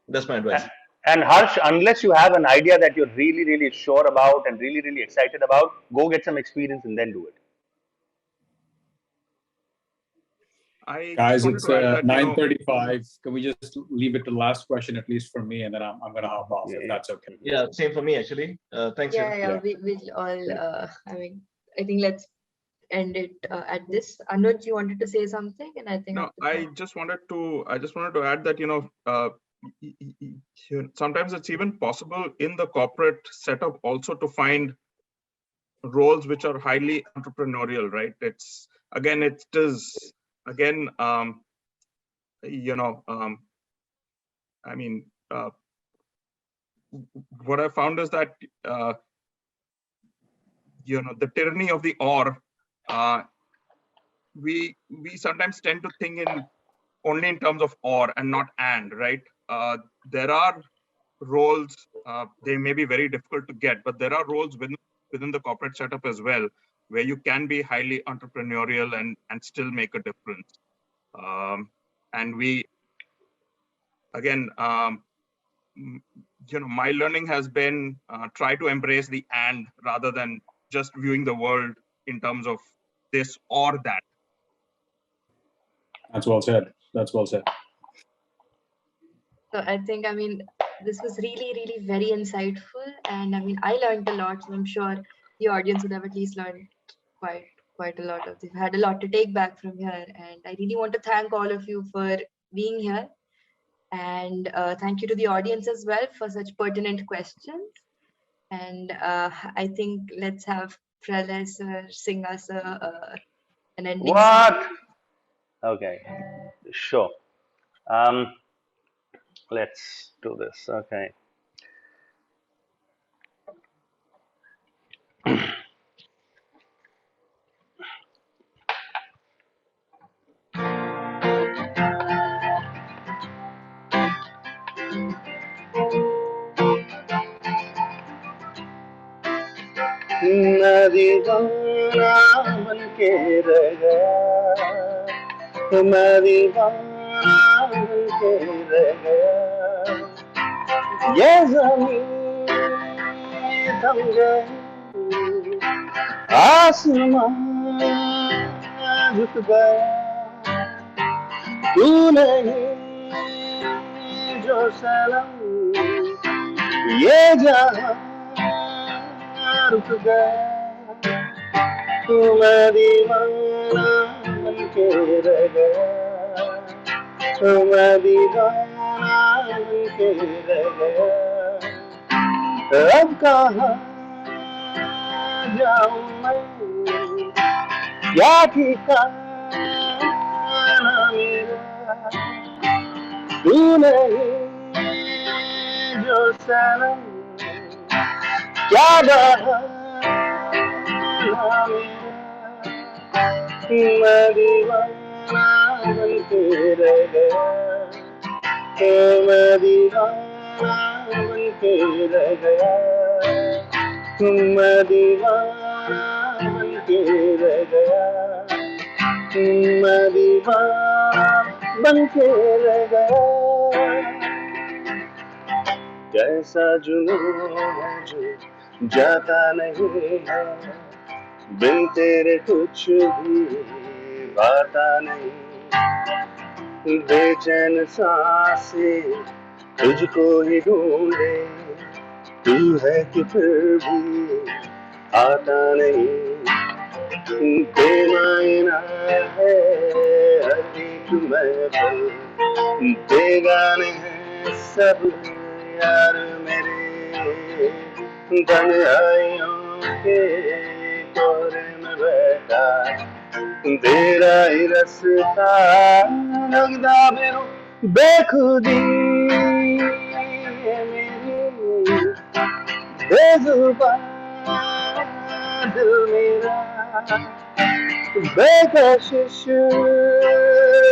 That's my advice. And Harsh, unless you have an idea that you're really, really sure about and really, really excited about, go get some experience and then do it. Guys, it's 9:35. Can we just leave it to the last question, at least for me, and then I'm going to hop off, if that's okay. Yeah, same for me, actually. Thanks. Yeah. We'll all, I think let's end it at this. Anuj, you wanted to say something? And I think... No, I just wanted to add that, sometimes it's even possible in the corporate setup also to find roles which are highly entrepreneurial, right? What I found is that, the tyranny of the or, we sometimes tend to think only in terms of or and not and, right? There are roles, they may be very difficult to get, but there are roles within the corporate setup as well, where you can be highly entrepreneurial and still make a difference. And we, again, my learning has been try to embrace the and rather than just viewing the world in terms of this or that. That's well said. That's well said. So I think, this was really, really very insightful. And I learned a lot. So I'm sure the audience would have at least learned quite a lot of this. Had a lot to take back from here. And I really want to thank all of you for being here. And thank you to the audience as well for such pertinent questions. And I think let's have Pralay sir sing us an ending song. Okay, sure. Let's do this. Okay. मैं दीवाना बन के रह गया, मैं दीवाना बन के रह गया, ये ज़मीन थम गई, आसमां झुक गया, तू नहीं जो सनम ये जहां रुक गया, मैं दीवाना बन के रह गया, मैं दीवाना बन के रह गया, अब कहाँ जाऊं मैं, क्या ठिकाना मेरा, तू नहीं जो सनम क्या बहाना मेरा, मैं दीवाना बन के रह गया, मैं दीवाना बन के रह गया, मैं दीवाना बन के रह गया, मैं दीवाना बन के रह गया, कैसा जुनून है जो जाता नहीं है, बिन तेरे कुछ भी आता नहीं, बेचैन सांसें तुझको ही ढूंढे, तू है कि फिर भी आता नहीं, बेमायना है हर एक महफिल, बेगाने हैं सब यार मेरे, तन्हाइयों के कोरे में बैठा, तेरा ही रास्ता लगदा मेनू बेखुदी है मेरी, बेजुबान दिल मेरा, बेकशिश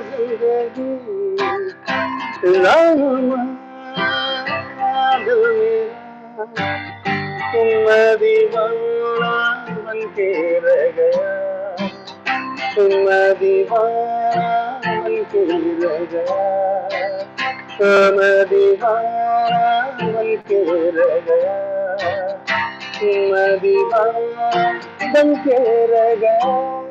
जिंदगी रहमा मैं दीवाना बनके रह गया, मैं दीवाना बनके रह गया, मैं दीवाना बनके रह गया, मैं दीवाना बनके रह गया।